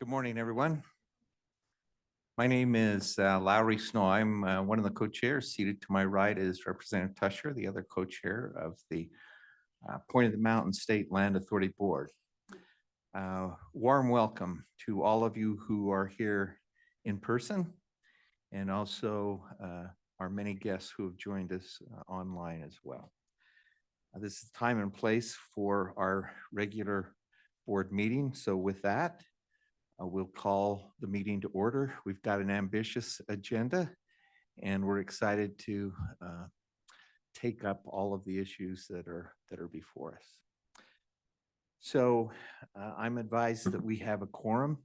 Good morning, everyone. My name is Lowry Snow. I'm one of the co-chairs. Seated to my right is Representative Tusher, the other co-chair of the Point of the Mountain State Land Authority Board. Warm welcome to all of you who are here in person and also our many guests who have joined us online as well. This is time and place for our regular board meeting. So with that, we'll call the meeting to order. We've got an ambitious agenda, and we're excited to take up all of the issues that are before us. So I'm advised that we have a quorum.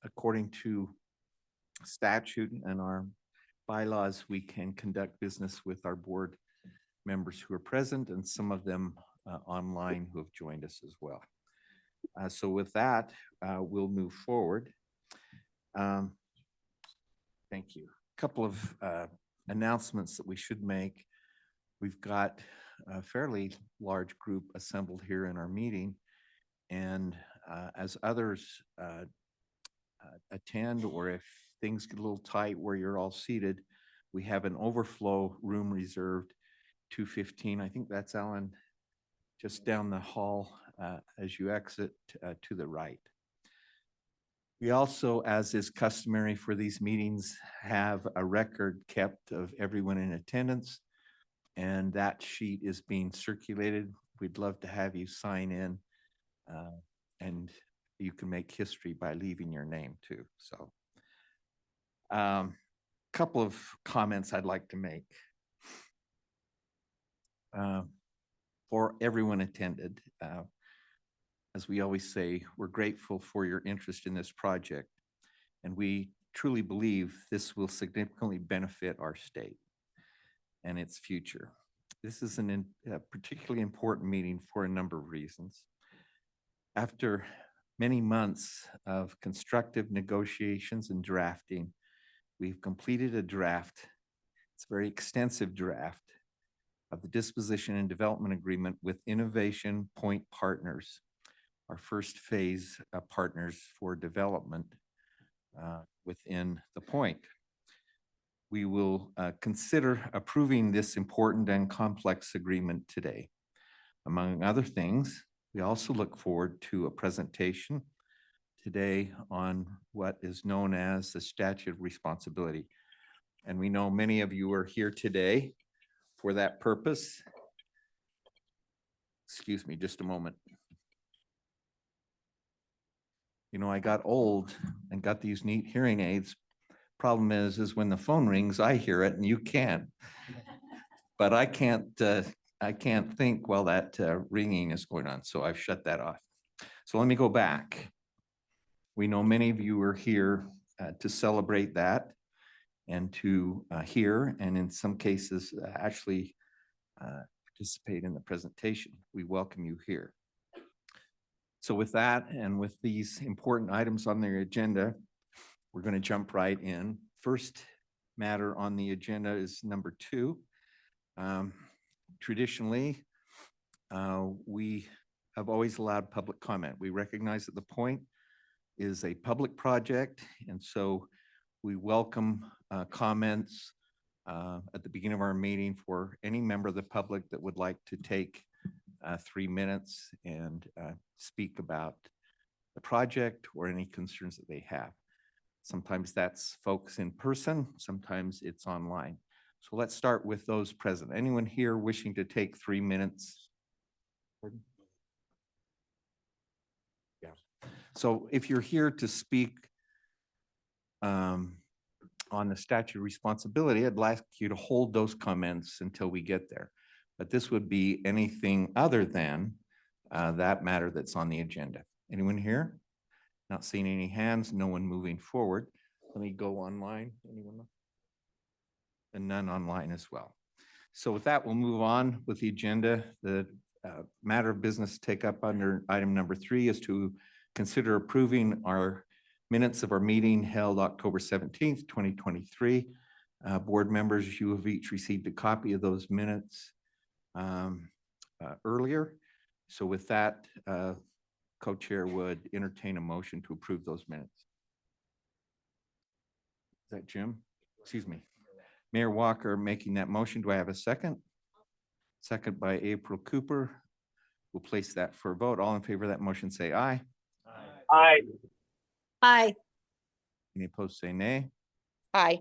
According to statute and our bylaws, we can conduct business with our board members who are present and some of them online who have joined us as well. So with that, we'll move forward. Thank you. A couple of announcements that we should make. We've got a fairly large group assembled here in our meeting. And as others attend, or if things get a little tight where you're all seated, we have an overflow room reserved, 215. I think that's Alan, just down the hall as you exit to the right. We also, as is customary for these meetings, have a record kept of everyone in attendance, and that sheet is being circulated. We'd love to have you sign in, and you can make history by leaving your name too. So, couple of comments I'd like to make. For everyone attended, as we always say, we're grateful for your interest in this project, and we truly believe this will significantly benefit our state and its future. This is a particularly important meeting for a number of reasons. After many months of constructive negotiations and drafting, we've completed a draft. It's a very extensive draft of the disposition and development agreement with Innovation Point Partners, our first phase of partners for development within the point. We will consider approving this important and complex agreement today. Among other things, we also look forward to a presentation today on what is known as the statute of responsibility. And we know many of you are here today for that purpose. Excuse me just a moment. You know, I got old and got these neat hearing aids. Problem is when the phone rings, I hear it and you can't. But I can't think while that ringing is going on, so I've shut that off. So let me go back. We know many of you are here to celebrate that and to hear, and in some cases, actually participate in the presentation. We welcome you here. So with that, and with these important items on the agenda, we're going to jump right in. First matter on the agenda is number 2. Traditionally, we have always allowed public comment. We recognize that the point is a public project, and so we welcome comments at the beginning of our meeting for any member of the public that would like to take 3 minutes and speak about the project or any concerns that they have. Sometimes that's folks in person, sometimes it's online. So let's start with those present. Anyone here wishing to take 3 minutes? Pardon? Yeah. So if you're here to speak on the statute of responsibility, I'd like you to hold those comments until we get there. But this would be anything other than that matter that's on the agenda. Anyone here? Not seeing any hands, no one moving forward. Let me go online. Anyone? And none online as well. So with that, we'll move on with the agenda. The matter of business to take up under item number 3 is to consider approving our minutes of our meeting held October 17th, 2023. Board members, you have each received a copy of those minutes earlier. So with that, co-chair would entertain a motion to approve those minutes. Is that Jim? Excuse me. Mayor Walker making that motion. Do I have a second? Second by April Cooper. We'll place that for a vote. All in favor of that motion, say aye. Aye. Aye. Any opposed, say nay. Aye.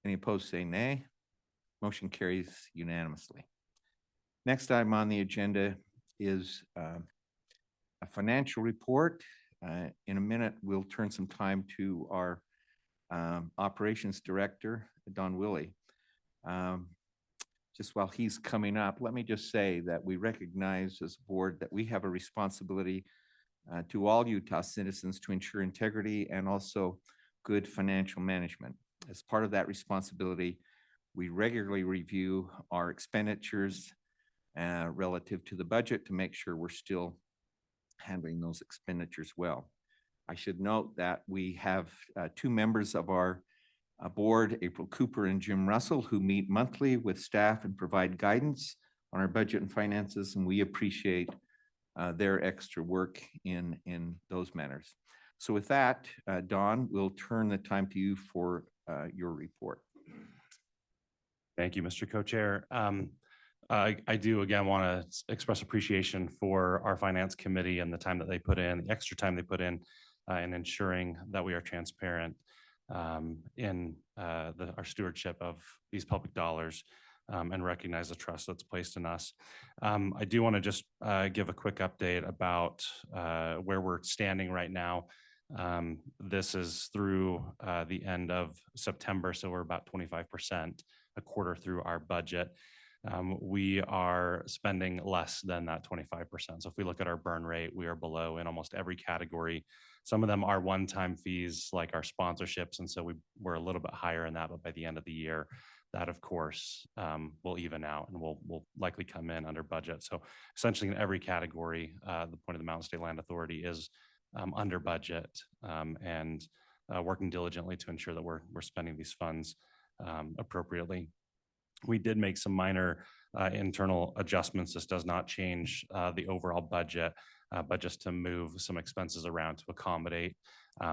Any opposed, say nay. Motion carries unanimously. Next item on the agenda is a financial report. In a minute, we'll turn some time to our operations director, Don Willie. Just while he's coming up, let me just say that we recognize as a board that we have a responsibility to all Utah citizens to ensure integrity and also good financial management. As part of that responsibility, we regularly review our expenditures relative to the budget to make sure we're still handling those expenditures well. I should note that we have two members of our board, April Cooper and Jim Russell, who meet monthly with staff and provide guidance on our budget and finances, and we appreciate their extra work in those matters. So with that, Don, we'll turn the time to you for your report. Thank you, Mr. Co-Chair. I do again want to express appreciation for our finance committee and the time that they put in, the extra time they put in ensuring that we are transparent in our stewardship of these public dollars and recognize the trust that's placed in us. I do want to just give a quick update about where we're standing right now. This is through the end of September, so we're about 25%, a quarter through our budget. We are spending less than that 25%. So if we look at our burn rate, we are below in almost every category. Some of them are one-time fees like our sponsorships, and so we're a little bit higher in that, but by the end of the year, that of course will even out and will likely come in under budget. So essentially in every category, the point of the Mountain State Land Authority is under budget and working diligently to ensure that we're spending these funds appropriately. We did make some minor internal adjustments. This does not change the overall budget, but just to move some expenses around to accommodate.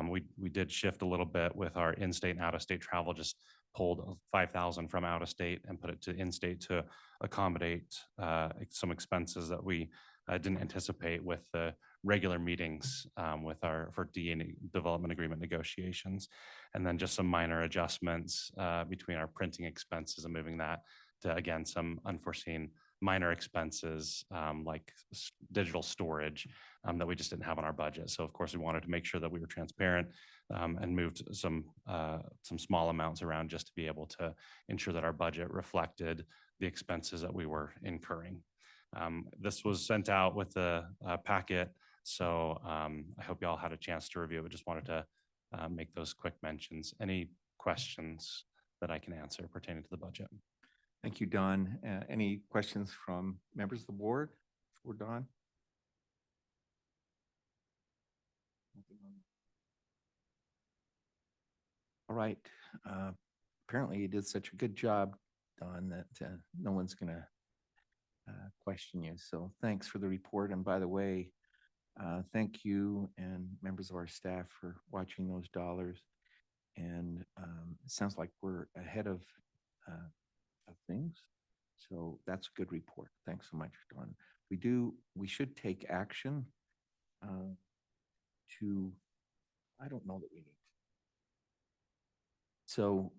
We did shift a little bit with our in-state and out-of-state travel, just pulled 5,000 from out-of-state and put it to in-state to accommodate some expenses that we didn't anticipate with the regular meetings for DA development agreement negotiations. And then just some minor adjustments between our printing expenses and moving that to, again, some unforeseen minor expenses like digital storage that we just didn't have on our budget. So of course we wanted to make sure that we were transparent and moved some small amounts around just to be able to ensure that our budget reflected the expenses that we were incurring. This was sent out with the packet, so I hope you all had a chance to review it. Just wanted to make those quick mentions. Any questions that I can answer pertaining to the budget? Thank you, Don. Any questions from members of the board for Don? All right. Apparently you did such a good job, Don, that no one's going to question you. So thanks for the report. And by the way, thank you and members of our staff for watching those dollars. And it sounds like we're ahead of things. So that's a good report. Thanks so much, Don. We should take action I don't know that we need. So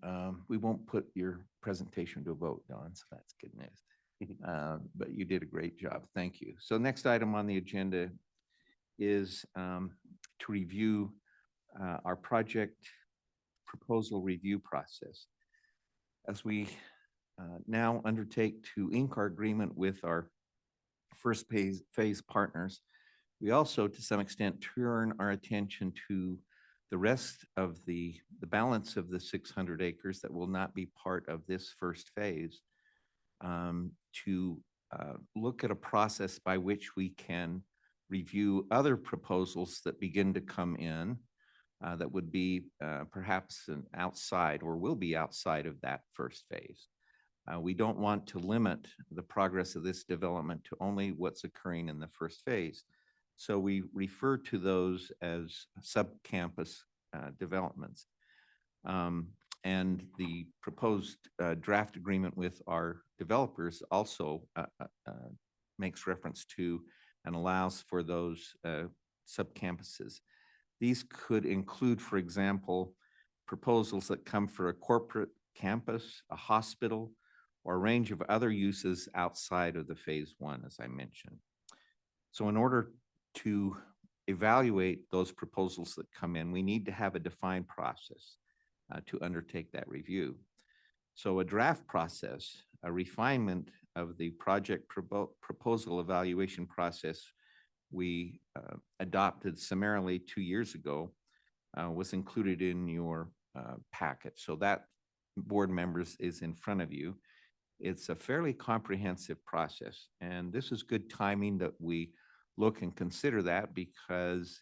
we won't put your presentation to a vote, Don, so that's good news. But you did a great job. Thank you. So next item on the agenda is to review our project proposal review process. As we now undertake to ink our agreement with our first phase partners, we also, to some extent, turn our attention to the rest of the balance of the 600 acres that will not be part of this first phase, to look at a process by which we can review other proposals that begin to come in that would be perhaps an outside or will be outside of that first phase. We don't want to limit the progress of this development to only what's occurring in the first phase. So we refer to those as sub-campus developments. And the proposed draft agreement with our developers also makes reference to and allows for those sub-campuses. These could include, for example, proposals that come for a corporate campus, a hospital, or a range of other uses outside of the phase one, as I mentioned. So in order to evaluate those proposals that come in, we need to have a defined process to undertake that review. So a draft process, a refinement of the project proposal evaluation process we adopted summarily 2 years ago was included in your packet. So that, board members, is in front of you. It's a fairly comprehensive process, and this is good timing that we look and consider that, because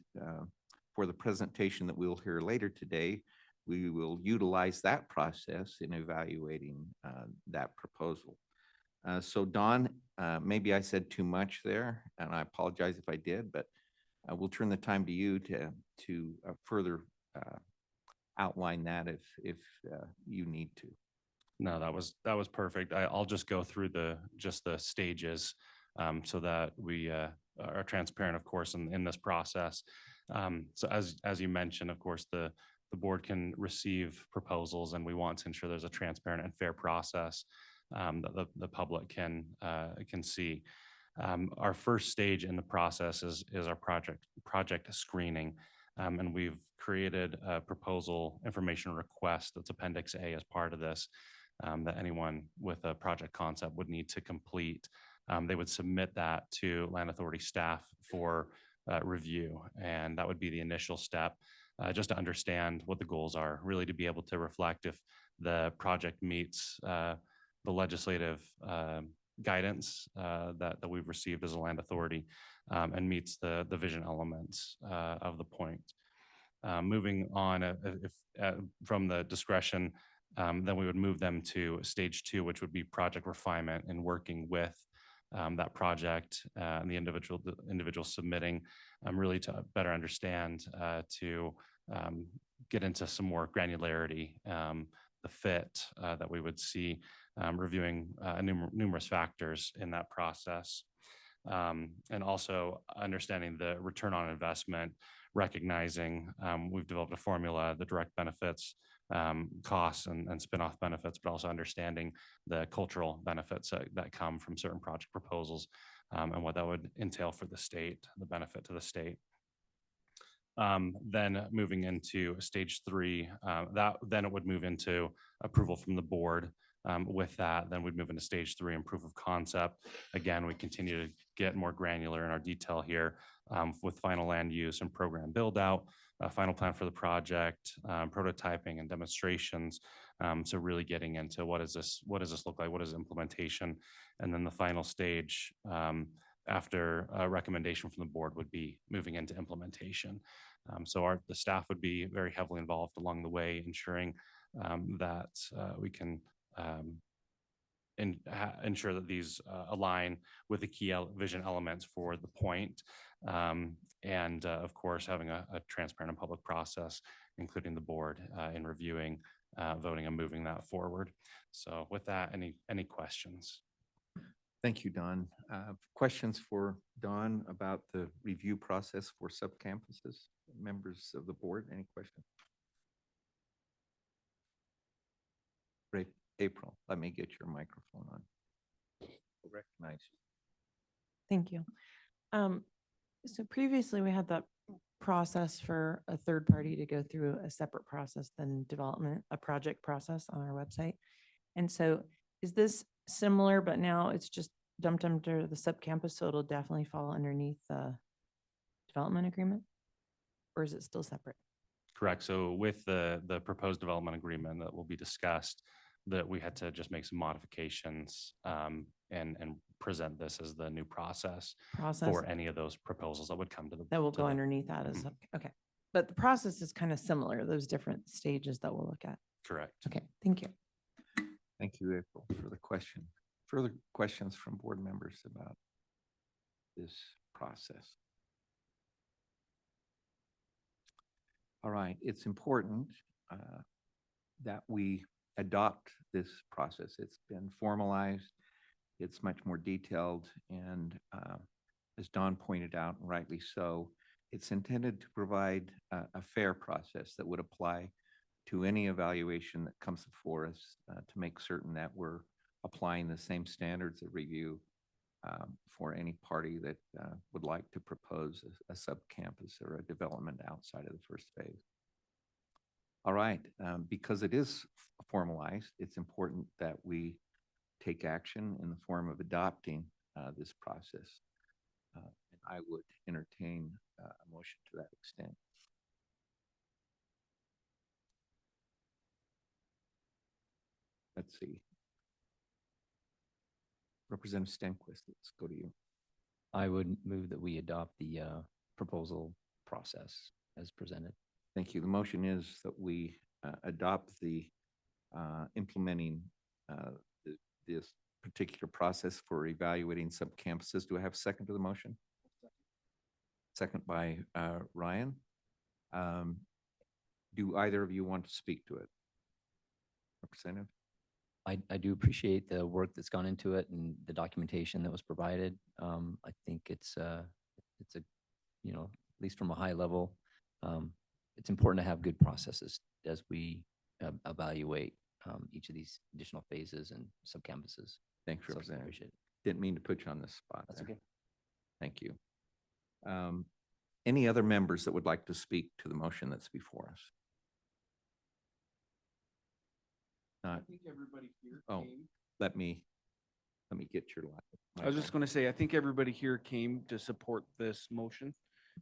for the presentation that we'll hear later today, we will utilize that process in evaluating that proposal. So Don, maybe I said too much there, and I apologize if I did, but I will turn the time to you to further outline that if you need to. No, that was perfect. I'll just go through the stages so that we are transparent, of course, in this process. So as you mentioned, of course, the board can receive proposals, and we want to ensure there's a transparent and fair process that the public can see. Our first stage in the process is our project screening. And we've created a proposal information request that's Appendix A as part of this, that anyone with a project concept would need to complete. They would submit that to Land Authority staff for review, and that would be the initial step, just to understand what the goals are, really to be able to reflect if the project meets the legislative guidance that we've received as a Land Authority, and meets the vision elements of the point. Moving on, from the discretion, then we would move them to stage 2, which would be project refinement, and working with that project and the individual submitting, really to better understand, to get into some more granularity, the fit that we would see, reviewing numerous factors in that process. And also understanding the return on investment, recognizing we've developed a formula, the direct benefits, costs and spin-off benefits, but also understanding the cultural benefits that come from certain project proposals, and what that would entail for the state, the benefit to the state. Then moving into stage 3, then it would move into approval from the board. With that, then we'd move into stage 3 and proof of concept. Again, we continue to get more granular in our detail here, with final land use and program build out, final plan for the project, prototyping and demonstrations. So really getting into what does this look like? What is implementation? And then the final stage, after a recommendation from the board, would be moving into implementation. So the staff would be very heavily involved along the way, ensuring that we can ensure that these align with the key vision elements for the point. And of course, having a transparent and public process, including the board in reviewing, voting, and moving that forward. So with that, any questions? Thank you, Don. Questions for Don about the review process for sub-campuses? Members of the board, any questions? Great. April, let me get your microphone on. I'll recognize you. Thank you. So previously we had that process for a third party to go through a separate process than development, a project process on our website. And so is this similar, but now it's just dumped under the sub-campus, so it'll definitely fall underneath the development agreement? Or is it still separate? Correct. So with the proposed development agreement that will be discussed, that we had to just make some modifications, and present this as the new process for any of those proposals that would come to the. That will go underneath that as, okay. But the process is kind of similar, those different stages that we'll look at. Correct. Okay, thank you. Thank you, April, for the question. Further questions from board members about this process? All right, it's important that we adopt this process. It's been formalized, it's much more detailed, and as Don pointed out, and rightly so, it's intended to provide a fair process that would apply to any evaluation that comes before us to make certain that we're applying the same standards of review for any party that would like to propose a sub-campus or a development outside of the first phase. All right, because it is formalized, it's important that we take action in the form of adopting this process. And I would entertain a motion to that extent. Let's see. Representative Stenquist, let's go to you. I would move that we adopt the proposal process as presented. Thank you. The motion is that we adopt the implementing this particular process for evaluating sub-campuses. Do I have a second to the motion? Second by Ryan. Do either of you want to speak to it? Representative? I do appreciate the work that's gone into it and the documentation that was provided. I think it's a, you know, at least from a high level, it's important to have good processes as we evaluate each of these additional phases and sub-campuses. Thanks, So I Representative. appreciate it. Didn't mean to put you on this spot. That's there. okay. Thank you. Any other members that would like to speak to the motion that's before us? I Not, think everybody here Oh. came. let me get your line. I was just going to say, I think everybody here came to support this motion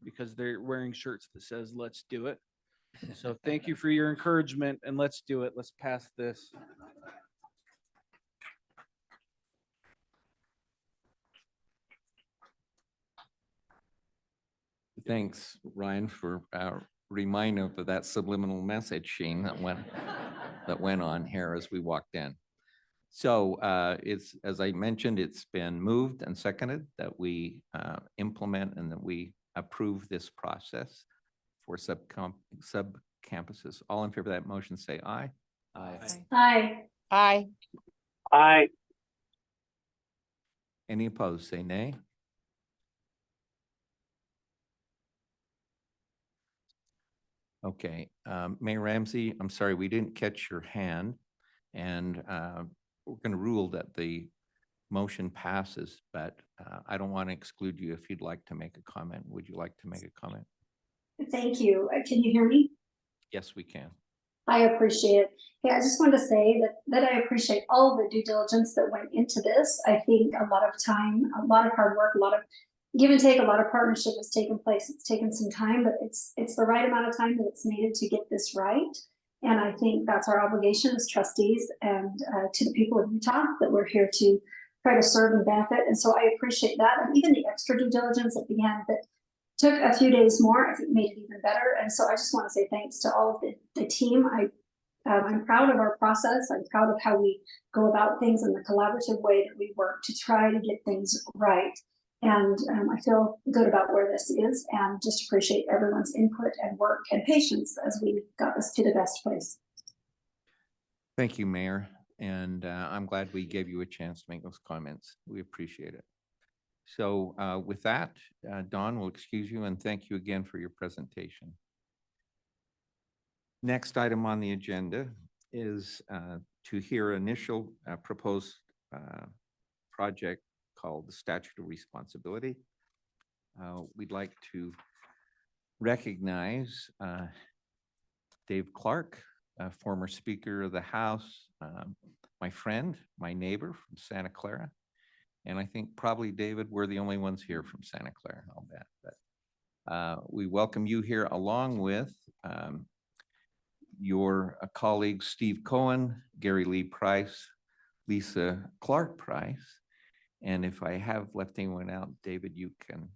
because they're wearing shirts that says, let's do it. So thank you for your encouragement and let's do it. Let's pass this. Thanks, Ryan, for reminder of that subliminal message, Sheen, that went on here as we walked in. So it's, as I mentioned, it's been moved and seconded that we implement and that we approve this process for sub-campuses. All in favor of that motion, say aye. Aye. Aye. Aye. Any opposed, say nay. Okay, Mayor Ramsey, I'm sorry, we didn't catch your hand. And we're going to rule that the motion passes, but I don't want to exclude you if you'd like to make a comment. Would you like to make a comment? Thank you. Can you hear me? Yes, we can. I appreciate it. Yeah, I just wanted to say that I appreciate all of the due diligence that went into this. I think a lot of time, a lot of hard work, a lot of give and take, a lot of partnership has taken place. It's taken some time, but it's the right amount of time that it's needed to get this right. And I think that's our obligation as trustees and to the people of Utah that we're here to try to serve and benefit. And so I appreciate that. And even the extra due diligence at the end that took a few days more, I think made it even better. And so I just want to say thanks to all of the team. I'm proud of our process. I'm proud of how we go about things in the collaborative way that we work to try to get things right. And I feel good about where this is and just appreciate everyone's input and work and patience as we got this to the best place. Thank you, Mayor. And I'm glad we gave you a chance to make those comments. We appreciate it. So with that, Don will excuse you and thank you again for your presentation. Next item on the agenda is to hear initial proposed project called the Statute of Responsibility. We'd like to recognize Dave Clark, former Speaker of the House, my friend, my neighbor from Santa Clara. And I think probably, David, we're the only ones here from Santa Clara, I'll bet. But we welcome you here along with your colleagues, Steve Cohen, Gary Lee Price, Lisa Clark Price. And if I have left anyone out, David, you can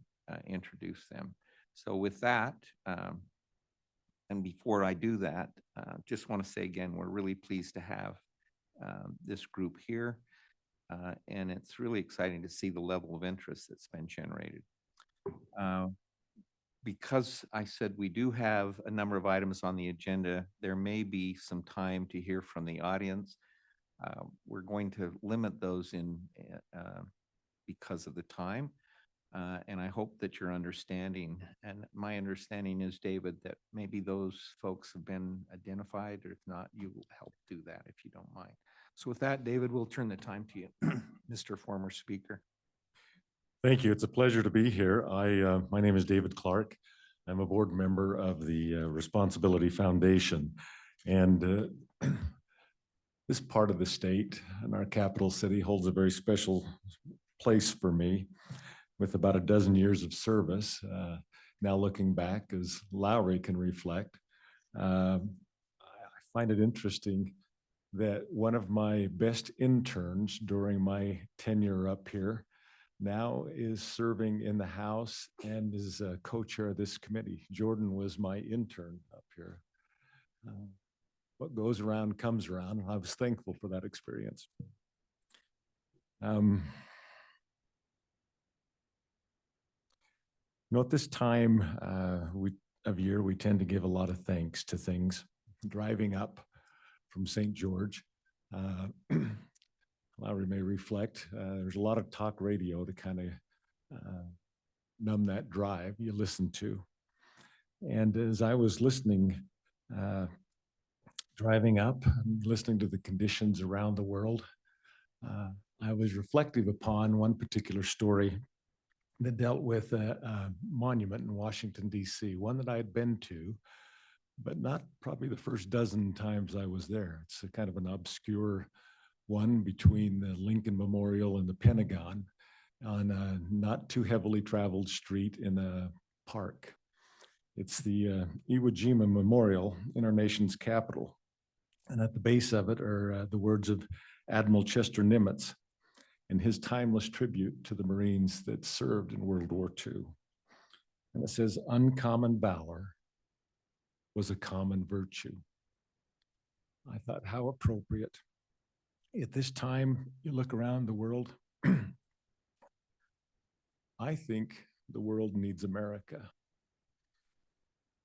introduce them. So with that, and before I do that, just want to say again, we're really pleased to have this group here. And it's really exciting to see the level of interest that's been generated. because I said we do have a number of items on the agenda, there may be some time to hear from the audience. We're going to limit those in because of the time. And I hope that you're understanding. And my understanding is, David, that maybe those folks have been identified, or if not, you will help do that if you don't mind. So with that, David, we'll turn the time to you, Mr. Former Speaker. Thank you. It's a pleasure to be here. My name is David Clark. I'm a board member of the Responsibility Foundation. And this part of the state and our capital city holds a very special place for me, with about a dozen years of service. Now looking back, as Lowry can reflect, I find it interesting that one of my best interns during my tenure up here now is serving in the House and is co-chair of this committee. Jordan was my intern up here. What goes around comes around, and I was thankful for that experience. At this time of year, we tend to give a lot of thanks to things. Driving up from St. George, Lowry may reflect, there's a lot of talk radio to kind of numb that drive you listen to. And as I was listening, driving up, listening to the conditions around the world, I was reflective upon one particular story that dealt with a monument in Washington, D.C., one that I had been to, but not probably the first dozen times I was there. It's a kind of an obscure one between the Lincoln Memorial and the Pentagon on a not too heavily traveled street in a park. It's the Iwo Jima Memorial in our nation's capital. And at the base of it are the words of Admiral Chester Nimitz and his timeless tribute to the Marines that served in World War II. And it says, "Uncommon valor was a common virtue." I thought, how appropriate. At this time, you look around the world, I think the world needs America.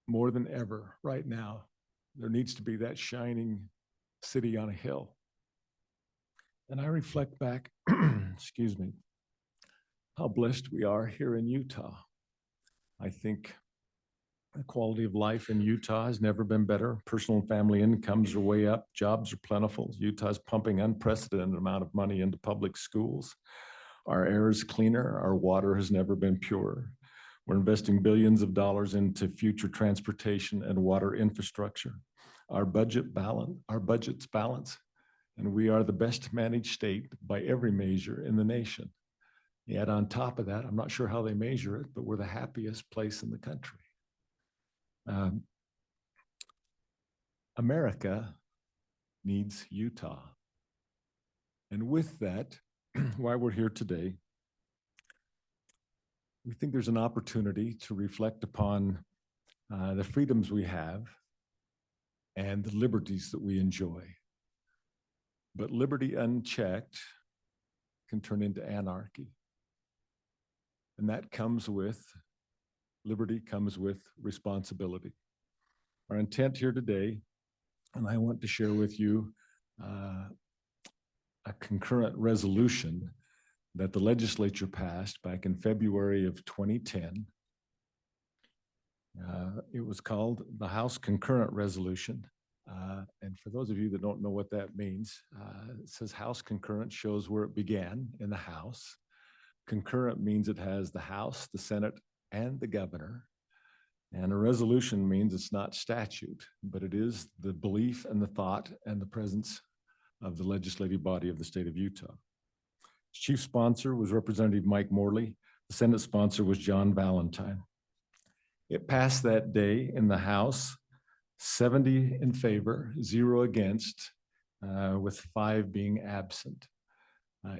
More than ever right now, there needs to be that shining city on a hill. And I reflect back, excuse me, how blessed we are here in Utah. I think the quality of life in Utah has never been better. Personal and family incomes are way up. Jobs are plentiful. Utah's pumping unprecedented amount of money into public schools. Our air is cleaner. Our water has never been purer. We're investing billions of dollars into future transportation and water infrastructure. Our budget's balanced, and we are the best managed state by every measure in the nation. Yet on top of that, I'm not sure how they measure it, but we're the happiest place in the country. America needs Utah. And with that, why we're here today, we think there's an opportunity to reflect upon the freedoms we have and the liberties that we enjoy. But liberty unchecked can turn into anarchy. And that comes with, liberty comes with responsibility. Our intent here today, and I want to share with you a concurrent resolution that the legislature passed back in February of 2010. It was called the House Concurrent Resolution. And for those of you that don't know what that means, it says House Concurrent shows where it began in the House. Concurrent means it has the House, the Senate, and the governor. And a resolution means it's not statute, but it is the belief and the thought and the presence of the legislative body of the state of Utah. Chief sponsor was Representative Mike Morley. The Senate sponsor was John Valentine. It passed that day in the House, 70 in favor, 0 against, with 5 being absent.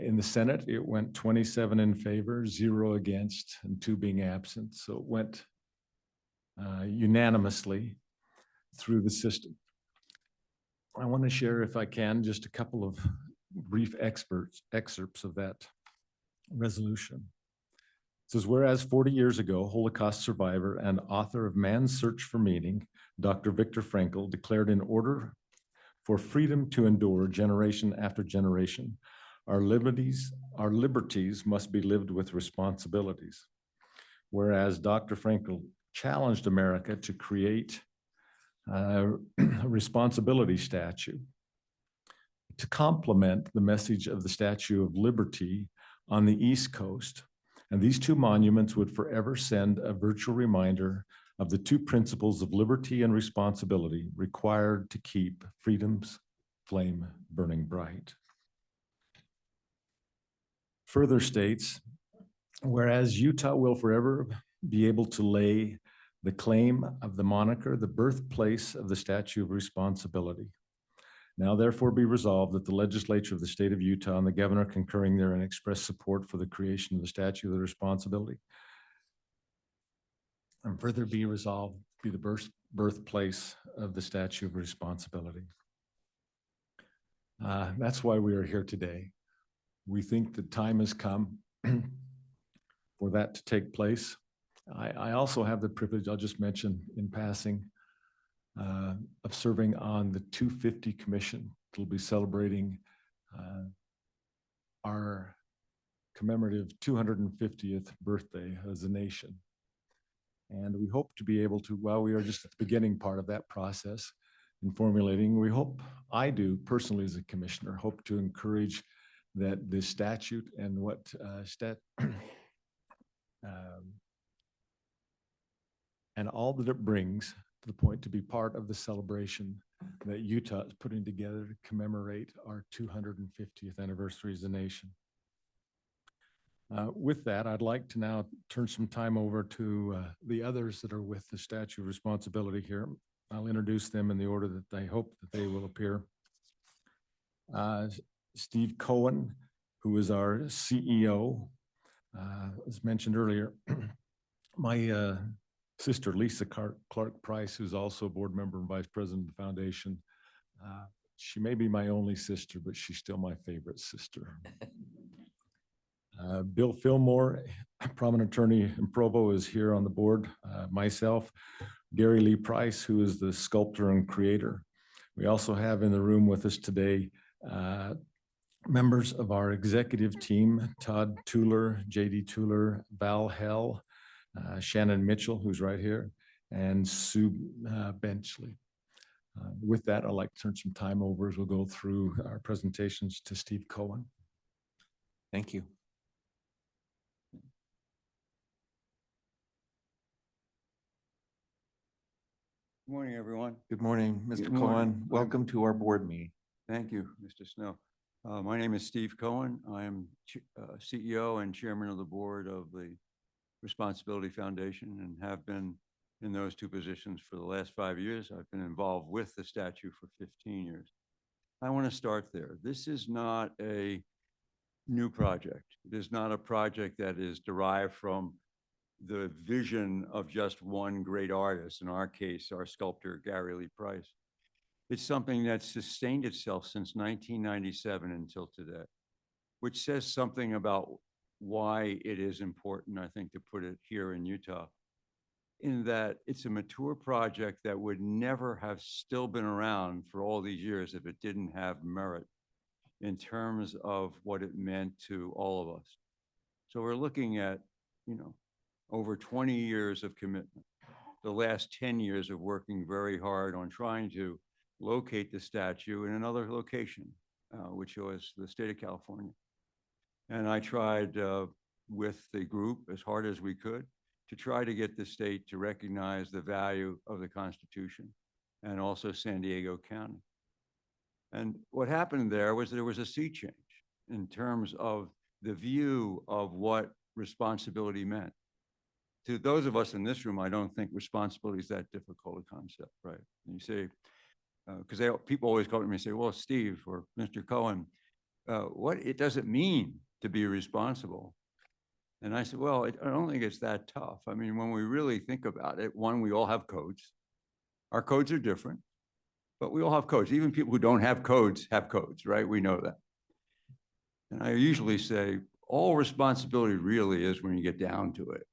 In the Senate, it went 27 in favor, 0 against, and 2 being absent. So it went unanimously through the system. I want to share, if I can, just a couple of brief excerpts of that resolution. says, whereas 40 years ago, Holocaust survivor and author of Man's Search for Meaning, Dr. Viktor Frankl, declared in order for freedom to endure generation after generation, our liberties must be lived with responsibilities. Whereas Dr. Frankl challenged America to create a responsibility statue to complement the message of the Statue of Liberty on the East Coast. And these two monuments would forever send a virtual reminder of the two principles of liberty and responsibility required to keep freedom's flame burning bright. Further states, whereas Utah will forever be able to lay the claim of the moniker, the birthplace of the Statue of Responsibility. Now therefore be resolved that the legislature of the state of Utah and the governor concurring therein express support for the creation of the Statue of the Responsibility. And further be resolved be the birthplace of the Statue of Responsibility. That's why we are here today. We think the time has come for that to take place. I also have the privilege, I'll just mention in passing, of serving on the 250 Commission. It'll be celebrating our commemorative 250th birthday as a nation. And we hope to be able to, while we are just at the beginning part of that process in formulating, we hope, I do personally as a commissioner, hope to encourage that this statute and what and all that it brings to the point to be part of the celebration that Utah is putting together to commemorate our 250th anniversary as a nation. With that, I'd like to now turn some time over to the others that are with the Statue of Responsibility here. I'll introduce them in the order that I hope that they will appear. Steve Cohen, who is our CEO, as mentioned earlier. My sister, Lisa Clark Price, who's also a board member and vice president of the foundation. She may be my only sister, but she's still my favorite sister. Bill Fillmore, prominent attorney in Provo, is here on the board. Myself, Gary Lee Price, who is the sculptor and creator. We also have in the room with us today members of our executive team, Todd Tuller, JD Tuller, Val Hell, Shannon Mitchell, who's right here, and Sue Benchley. With that, I'd like to turn some time over as we'll go through our presentations to Steve Cohen. Thank you. Good morning, everyone. Good morning, Mr. Good morning. Cohen. Welcome to our board meeting. Thank you, Mr. Snow. My name is Steve Cohen. I am CEO and chairman of the board of the Responsibility Foundation and have been in those two positions for the last 5 years. I've been involved with the statue for 15 years. I want to start there. This is not a new project. It is not a project that is derived from the vision of just one great artist, in our case, our sculptor, Gary Lee Price. It's something that's sustained itself since 1997 until today, which says something about why it is important, I think, to put it here in Utah, in that it's a mature project that would never have still been around for all these years if it didn't have merit in terms of what it meant to all of us. So we're looking at, over 20 years of commitment, the last 10 years of working very hard on trying to locate the statue in another location, which was the state of California. And I tried with the group as hard as we could to try to get the state to recognize the value of the Constitution and also San Diego County. And what happened there was a sea change in terms of the view of what responsibility meant. To those of us in this room, I don't think responsibility is that difficult a concept, right? And you say, because people always come to me and say, well, Steve or Mr. Cohen, what does it mean to be responsible? And I said, well, I don't think it's that tough. I mean, when we really think about it, one, we all have codes. Our codes are different, but we all have codes. Even people who don't have codes, right? We know that. And I usually say, all responsibility really is, when you get down to it,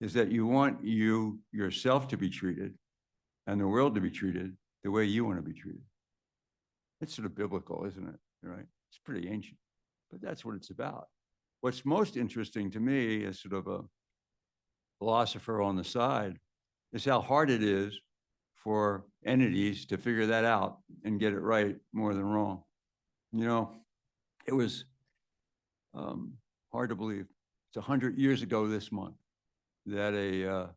is that you want yourself to be treated and the world to be treated the way you want to be treated. It's sort of biblical, isn't it? Right? It's pretty ancient, but that's what it's about. What's most interesting to me as sort of a philosopher on the side is how hard it is for entities to figure that out and get it right more than wrong. You know, it was hard to believe. It's 100 years ago this month that a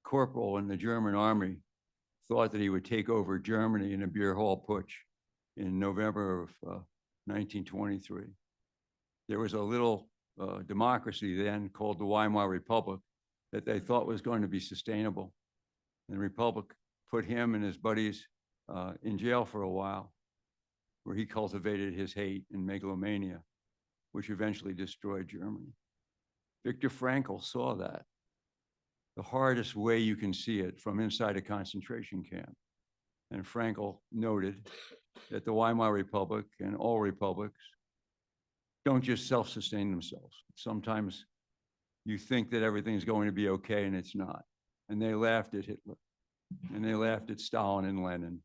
corporal in the German army thought that he would take over Germany in a beer hall putsch in November of 1923. There was a little democracy then called the Weimar Republic that they thought was going to be sustainable. And the Republic put him and his buddies in jail for a while, where he cultivated his hate and megalomania, which eventually destroyed Germany. Viktor Frankl saw that. The hardest way you can see it from inside a concentration camp. And Frankl noted that the Weimar Republic and all republics don't just self-sustain themselves. Sometimes you think that everything's going to be okay and it's not. And they laughed at Hitler, and they laughed at Stalin and Lenin,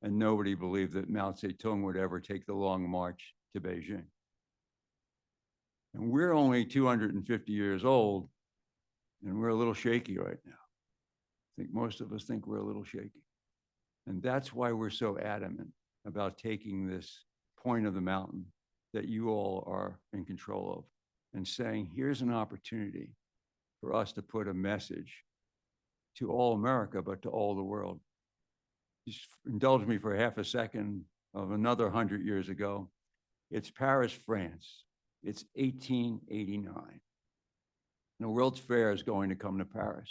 and nobody believed that Mao Zedong would ever take the long march to Beijing. And we're only 250 years old, and we're a little shaky right now. I think most of us think we're a little shaky. And that's why we're so adamant about taking this point of the mountain that you all are in control of and saying, here's an opportunity for us to put a message to all America, but to all the world. Just indulge me for half a second of another 100 years ago. It's Paris, France. It's 1889. The World's Fair is going to come to Paris.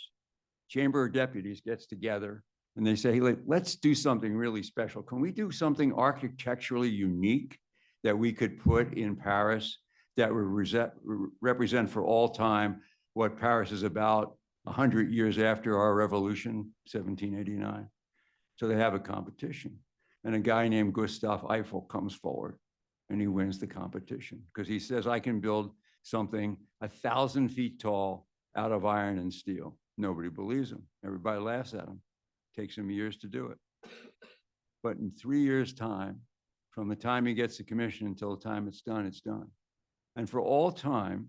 Chamber of Deputies gets together and they say, hey, let's do something really special. Can we do something architecturally unique that we could put in Paris that would represent for all time what Paris is about 100 years after our revolution, 1789? So they have a competition. And a guy named Gustave Eiffel comes forward and he wins the competition because he says, I can build something 1,000 feet tall out of iron and steel. Nobody believes him. Everybody laughs at him. Takes him years to do it. But in 3 years' time, from the time he gets the commission until the time it's done, it's done. And for all time,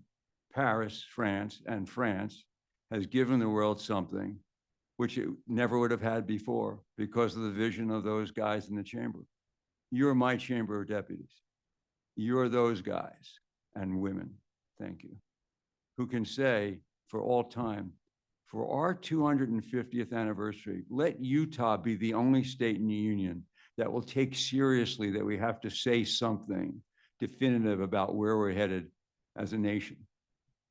Paris, France, and France has given the world something which it never would have had before because of the vision of those guys in the chamber. You're my Chamber of Deputies. You're those guys and women, thank you, who can say for all time, for our 250th anniversary, let Utah be the only state in the union that will take seriously that we have to say something definitive about where we're headed as a nation.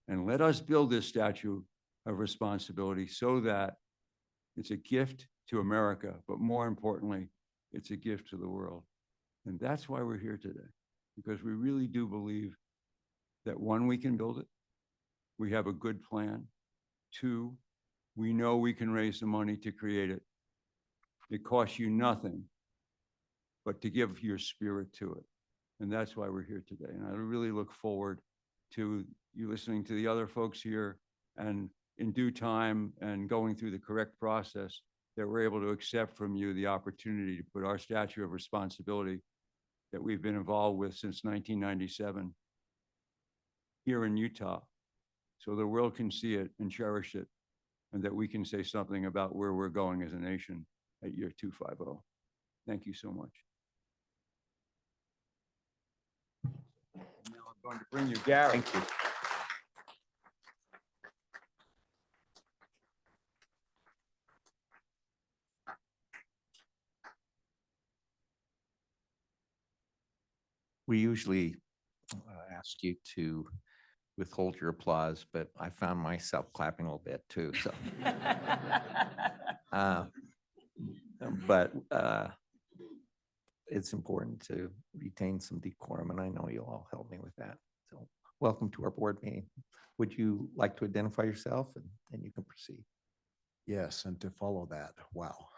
And let us build this statue of responsibility so that it's a gift to America, but more importantly, it's a gift to the world. And that's why we're here today, because we really do believe that one, we can build it. We have a good plan. Two, we know we can raise the money to create it. It costs you nothing but to give your spirit to it. And that's why we're here today. And I really look forward to you listening to the other folks here and in due time and going through the correct process that we're able to accept from you the opportunity to put our statue of responsibility that we've been involved with since 1997 here in Utah, so the world can see it and cherish it, and that we can say something about where we're going as a nation at year 250. Thank you so much. Now I'm going to bring you Gary. Thank you. We usually ask you to withhold your applause, but I found myself clapping a little bit too, so. But it's important to retain some decorum, and I know you'll all help me with that. So welcome to our board meeting. Would you like to identify yourself, and then you can proceed? Yes, and to follow that, wow.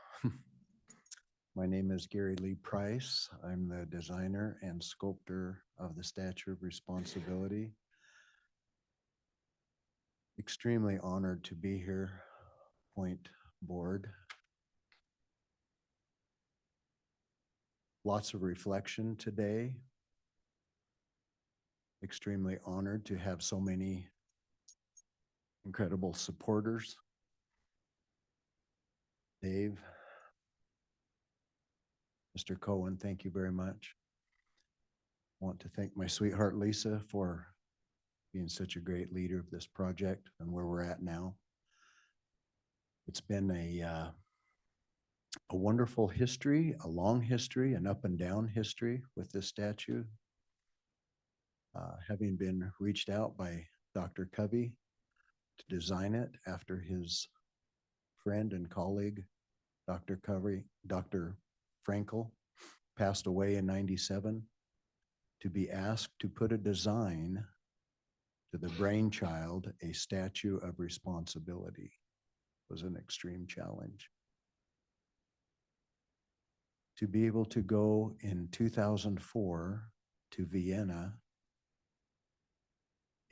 My name is Gary Lee Price. I'm the designer and sculptor of the Statue of Responsibility extremely honored to be here, Point Board. Lots of reflection today. Extremely honored to have so many incredible supporters. Dave, Mr. Cohen, thank you very much. Want to thank my sweetheart Lisa for being such a great leader of this project and where we're at now. It's been a wonderful history, a long history, an up and down history with this statue. Having been reached out by Dr. Covey to design it after his friend and colleague, Dr. Covey, Dr. Frankel, passed away in '97, to be asked to put a design to the brainchild, a statue of responsibility, was an extreme challenge. To be able to go in 2004 to Vienna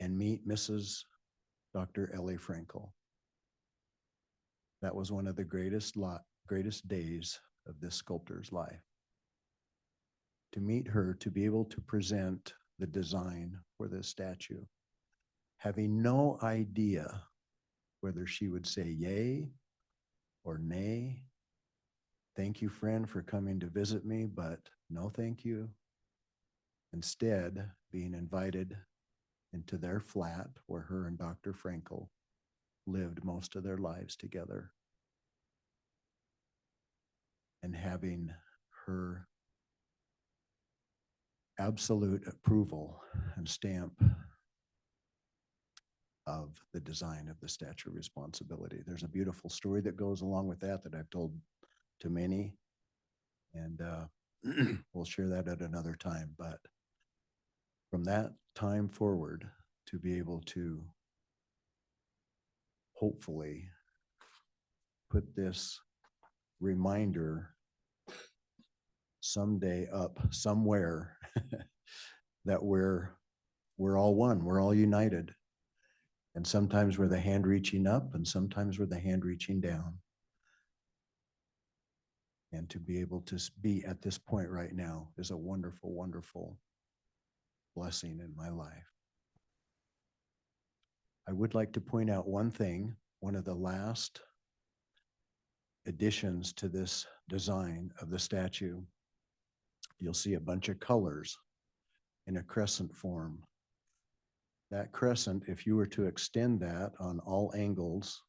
and meet Mrs. Dr. Ellie Frankel. That was one of the greatest days of this sculptor's life. To meet her, to be able to present the design for this statue, having no idea whether she would say yay or nay. Thank you, friend, for coming to visit me, but no thank you. Instead, being invited into their flat where her and Dr. Frankel lived most of their lives together, and having her absolute approval and stamp of the design of the Statue of Responsibility. There's a beautiful story that goes along with that I've told to many, and we'll share that at another time. But from that time forward, to be able to hopefully put this reminder someday up somewhere that we're all one, we're all united. And sometimes we're the hand reaching up and sometimes we're the hand reaching down. And to be able to be at this point right now is a wonderful, wonderful blessing in my life. I would like to point out one thing. One of the last additions to this design of the statue, you'll see a bunch of colors in a crescent form. That crescent, if you were to extend that on all angles,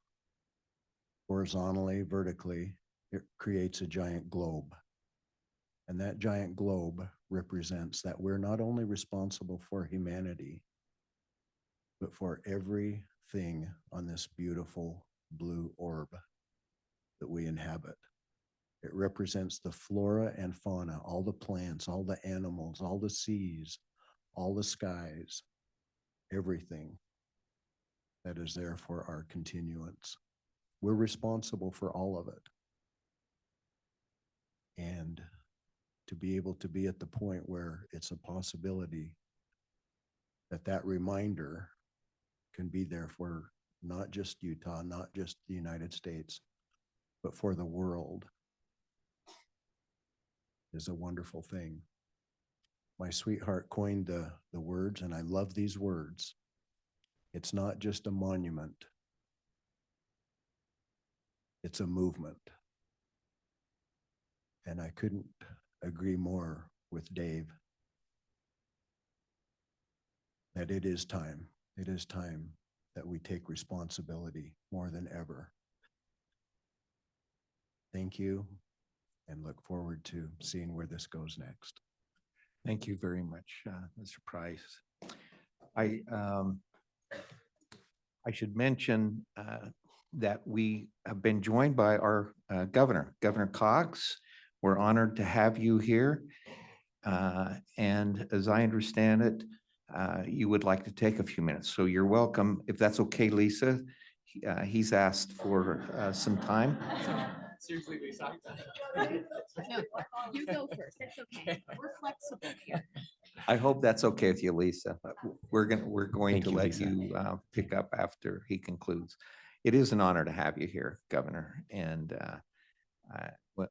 horizontally, vertically, it creates a giant globe. And that giant globe represents that we're not only responsible for humanity, but for everything on this beautiful blue orb that we inhabit. It represents the flora and fauna, all the plants, all the animals, all the seas, all the skies, everything that is there for our continuance. We're responsible for all of it. And to be able to be at the point where it's a possibility that that reminder can be there for not just Utah, not just the United States, but for the world is a wonderful thing. My sweetheart coined the words, and I love these words. It's not just a monument. It's a movement. And I couldn't agree more with Dave that it is time. It is time that we take responsibility more than ever. Thank you, and look forward to seeing where this goes next. Thank you very much, Mr. Price. I should mention that we have been joined by our governor, Governor Cox. We're honored to have you here. And as I understand it, you would like to take a few minutes. So you're welcome. If that's okay, Lisa, he's asked for some time. Seriously, Lisa. No, you go first. It's okay. We're flexible here. I hope that's okay with you, Lisa. But we're going Thank to you, let Lisa. you pick up after he concludes. It is an honor to have you here, Governor, and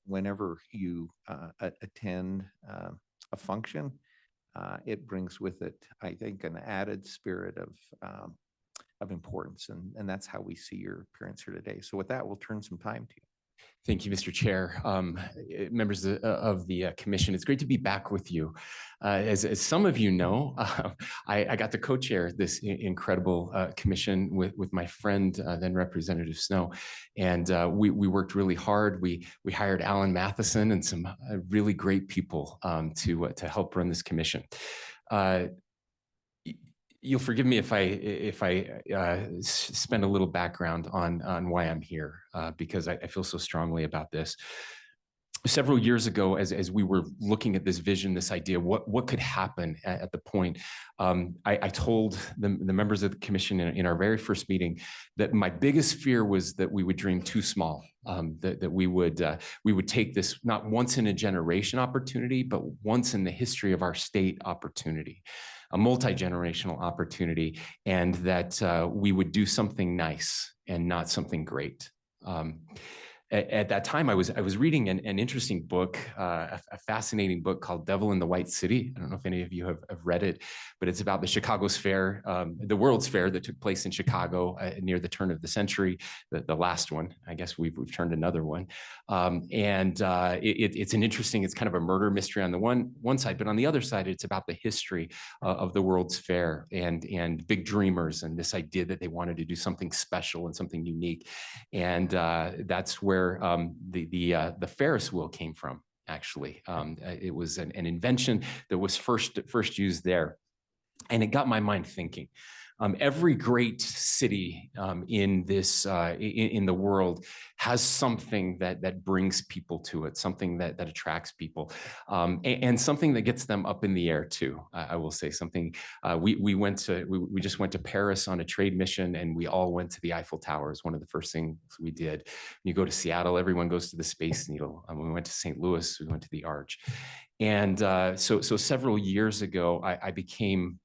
whenever you attend a function, it brings with it, I think, an added spirit of importance, and that's how we see your appearance here today. So with that, we'll turn some time to you. Thank you, Mr. Chair. Members of the commission, it's great to be back with you. As some of you know, I got to co-chair this incredible commission with my friend, then Representative Snow, and we worked really hard. We hired Alan Matheson and some really great people to help run this commission. You'll forgive me if I spend a little background on why I'm here, because I feel so strongly about this. Several years ago, as we were looking at this vision, this idea, what could happen at the point, I told the members of the commission in our very first meeting that my biggest fear was that we would dream too small, that we would take this not once in a generation opportunity, but once in the history of our state opportunity, a multi-generational opportunity, and that we would do something nice and not something great. At that time, I was reading an interesting book, a fascinating book called Devil in the White City. I don't know if any of you have read it, but it's about the Chicago's Fair, the World's Fair that took place in Chicago near the turn of the century, the last one. I guess we've turned another one. It's an interesting, it's kind of a murder mystery on the one side, but on the other side, it's about the history of the World's Fair and big dreamers and this idea that they wanted to do something special and something unique. And that's where the Ferris wheel came from, actually. It was an invention that was first used there. And it got my mind thinking. Every great city in the world has something that brings people to it, something that attracts people, and something that gets them up in the air too. I will say something. We just went to Paris on a trade mission, and we all went to the Eiffel Tower. It's one of the first things we did. When you go to Seattle, everyone goes to the Space Needle. When we went to St. Louis, we went to the Arch. And so several years ago, I became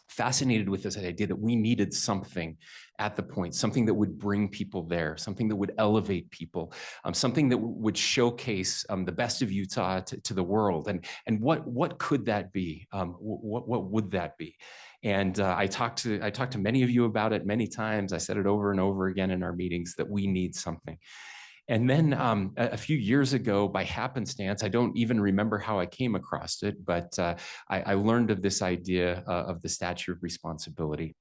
fascinated with this idea that we needed something at the point, something that would bring people there, something that would elevate people, something that would showcase the best of Utah to the world. And what could that be? What would that be? And I talked to many of you about it many times. I said it over and over again in our meetings that we need something. And then a few years ago, by happenstance, I don't even remember how I came across it, but I learned of this idea of the Statue of Responsibility,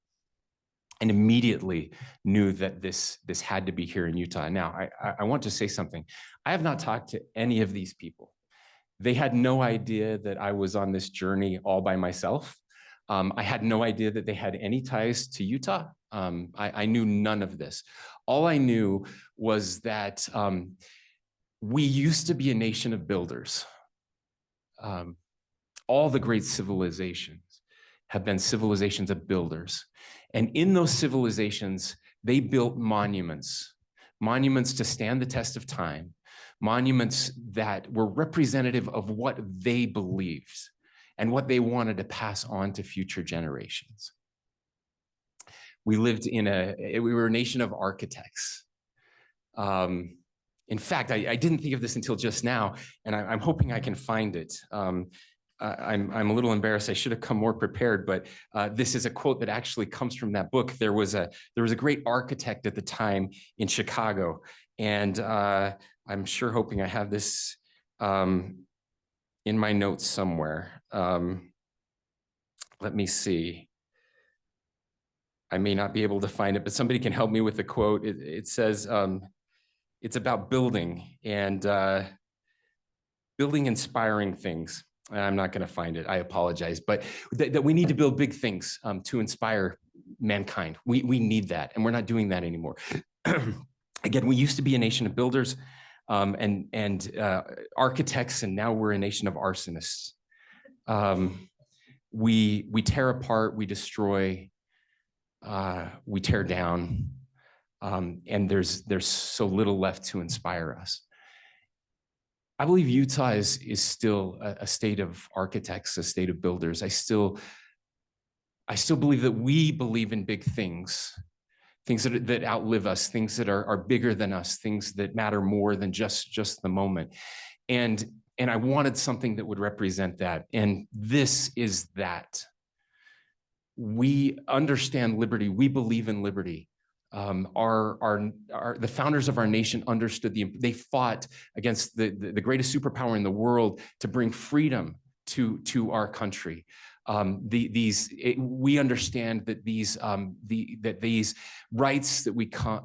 and immediately knew that this had to be here in Utah. Now, I want to say something. I have not talked to any of these people. They had no idea that I was on this journey all by myself. I had no idea that they had any ties to Utah. I knew none of this. All I knew was that we used to be a nation of builders. All the great civilizations have been civilizations of builders. And in those civilizations, they built monuments to stand the test of time, monuments that were representative of what they believed and what they wanted to pass on to future generations. We were a nation of architects. In fact, I didn't think of this until just now, and I'm hoping I can find it. I'm a little embarrassed. I should have come more prepared, but this is a quote that actually comes from that book. There was a great architect at the time in Chicago, and I'm sure hoping I have this in my notes somewhere. Let me see. I may not be able to find it, but somebody can help me with the quote. It says, it's about building and building inspiring things. I'm not going to find it. I apologize, but that we need to build big things to inspire mankind. We need that, and we're not doing that anymore. Again, we used to be a nation of builders and architects, and now we're a nation of arsonists. We tear apart, we destroy, we tear down, and there's so little left to inspire us. I believe Utah is still a state of architects, a state of builders. I still believe that we believe in big things, things that outlive us, things that are bigger than us, things that matter more than just the moment. And I wanted something that would represent that. And this is that. We understand liberty. We believe in liberty. The founders of our nation understood they fought against the greatest superpower in the world to bring freedom to our country. We understand that these rights that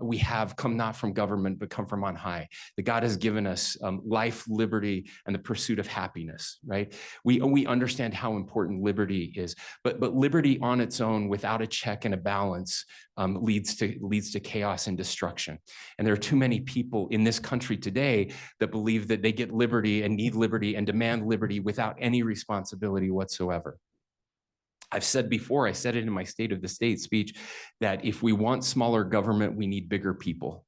we have come not from government, but come from on high. That God has given us life, liberty, and the pursuit of happiness, right? We understand how important liberty is, but liberty on its own, without a check and a balance, leads to chaos and destruction. And there are too many people in this country today that believe that they get liberty and need liberty and demand liberty without any responsibility whatsoever. I've said before, I said it in my State of the State speech, that if we want smaller government, we need bigger people.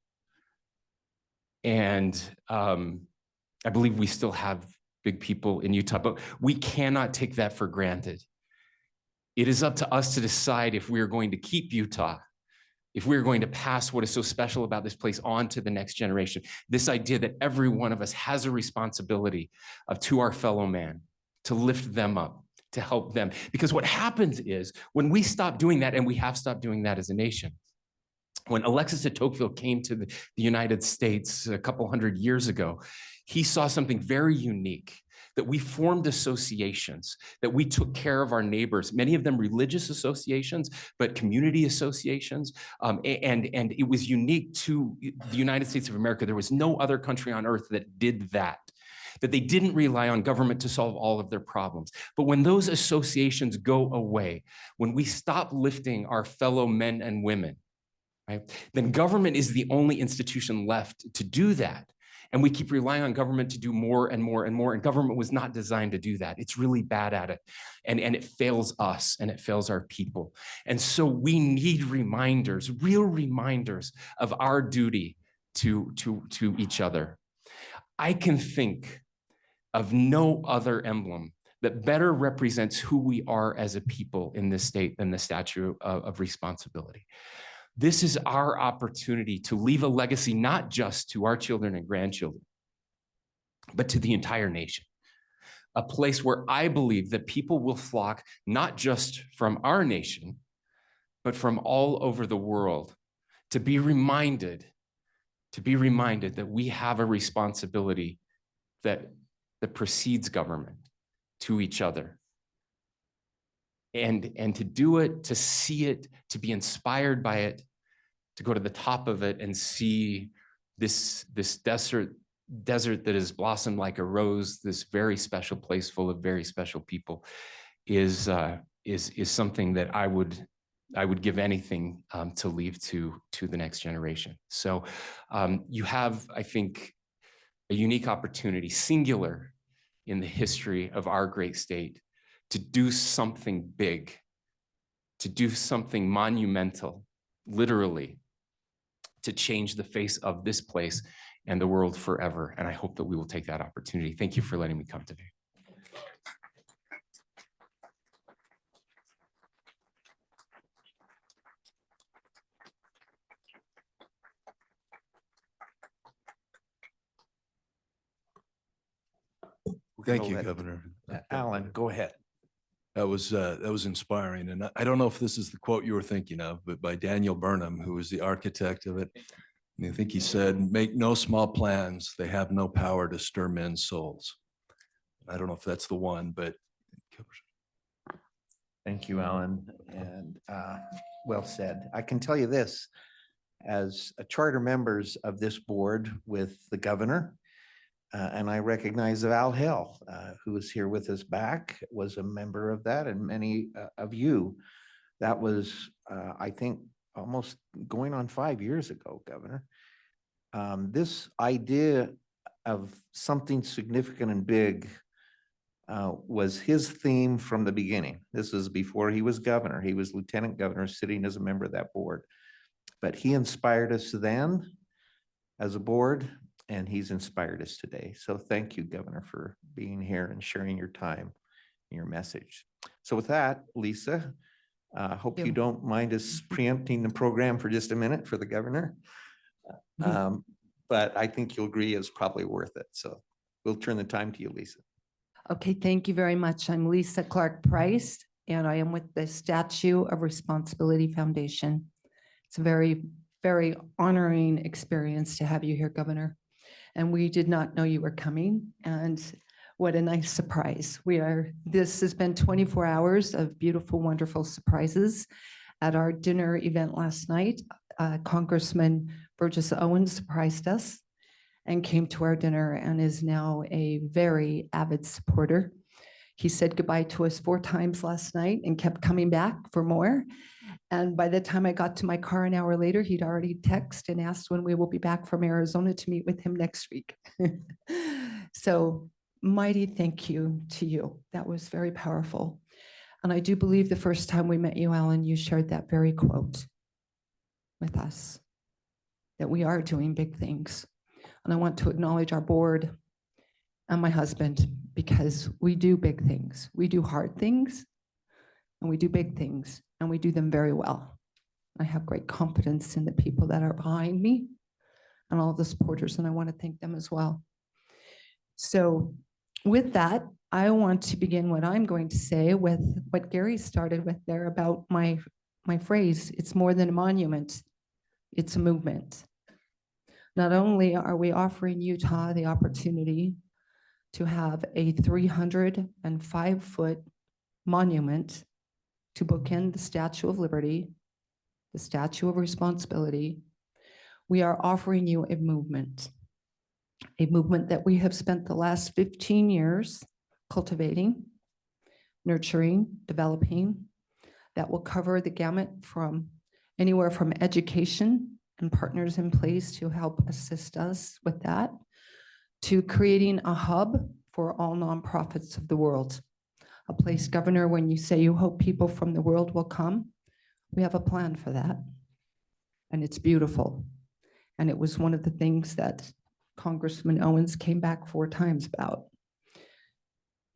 And I believe we still have big people in Utah, but we cannot take that for granted. It is up to us to decide if we are going to keep Utah, if we're going to pass what is so special about this place on to the next generation. This idea that every one of us has a responsibility to our fellow man, to lift them up, to help them. Because what happens is when we stop doing that, and we have stopped doing that as a nation, when Alexis de Tocqueville came to the United States a couple hundred years ago, he saw something very unique, that we formed associations, that we took care of our neighbors, many of them religious associations, but community associations. And it was unique to the United States of America. There was no other country on earth that did that they didn't rely on government to solve all of their problems. But when those associations go away, when we stop lifting our fellow men and women, right, then government is the only institution left to do that. And we keep relying on government to do more and more and more. And government was not designed to do that. It's really bad at it. And it fails us and it fails our people. And so we need reminders, real reminders of our duty to each other. I can think of no other emblem that better represents who we are as a people in this state than the Statue of Responsibility. This is our opportunity to leave a legacy, not just to our children and grandchildren, but to the entire nation. A place where I believe that people will flock, not just from our nation, but from all over the world, to be reminded that we have a responsibility that precedes government to each other. And to do it, to see it, to be inspired by it, to go to the top of it and see this desert that has blossomed like a rose, this very special place full of very special people, is something that I would give anything to leave to the next generation. So you have, I think, a unique opportunity, singular in the history of our great state, to do something big, to do something monumental, literally, to change the face of this place and the world forever. And I hope that we will take that opportunity. Thank you for letting me come today. Thank We'll you, let- Governor. Alan, go ahead. That was inspiring. And I don't know if this is the quote you were thinking of, but by Daniel Burnham, who was the architect of it. And I think he said, "Make no small plans. They have no power to stir men's souls." I don't know if that's the one, but Thank you, Alan, and well said. I can tell you this, as a charter members of this board with the governor, and I recognize Val Hill, who is here with us back, was a member of that, and many of you. That was, I think, almost going on 5 years ago, Governor. This idea of something significant and big was his theme from the beginning. This is before he was governor. He was lieutenant governor, sitting as a member of that board. But he inspired us then as a board, and he's inspired us today. So thank you, Governor, for being here and sharing your time and your message. So with that, Lisa, hope you you. don't mind us preempting the program for just a minute for the governor. But I think you'll agree it's probably worth it. So we'll turn the time to you, Lisa. Okay, thank you very much. I'm Lisa Clark Price, and I am with the Statue of Responsibility Foundation. It's a very, very honoring experience to have you here, Governor. And we did not know you were coming, and what a nice surprise. This has been 24 hours of beautiful, wonderful surprises. At our dinner event last night, Congressman Burgess Owens surprised us and came to our dinner and is now a very avid supporter. He said goodbye to us 4 times last night and kept coming back for more. And by the time I got to my car an hour later, he'd already texted and asked when we will be back from Arizona to meet with him next week. So mighty thank you to you. That was very powerful. And I do believe the first time we met you, Alan, you shared that very quote with us, that we are doing big things. And I want to acknowledge our board and my husband, because we do big things. We do hard things and we do big things, and we do them very well. I have great confidence in the people that are behind me and all the supporters, and I want to thank them as well. So with that, I want to begin what I'm going to say with what Gary started with there about my phrase, it's more than a monument, it's a movement. Not only are we offering Utah the opportunity to have a 305-foot monument to bookend the Statue of Liberty, the Statue of Responsibility, we are offering you a movement that we have spent the last 15 years cultivating, nurturing, developing, that will cover the gamut from anywhere from education and partners in place to help assist us with that, to creating a hub for all nonprofits of the world. A place, Governor, when you say you hope people from the world will come, we have a plan for that. And it's beautiful. And it was one of the things that Congressman Owens came back 4 times about.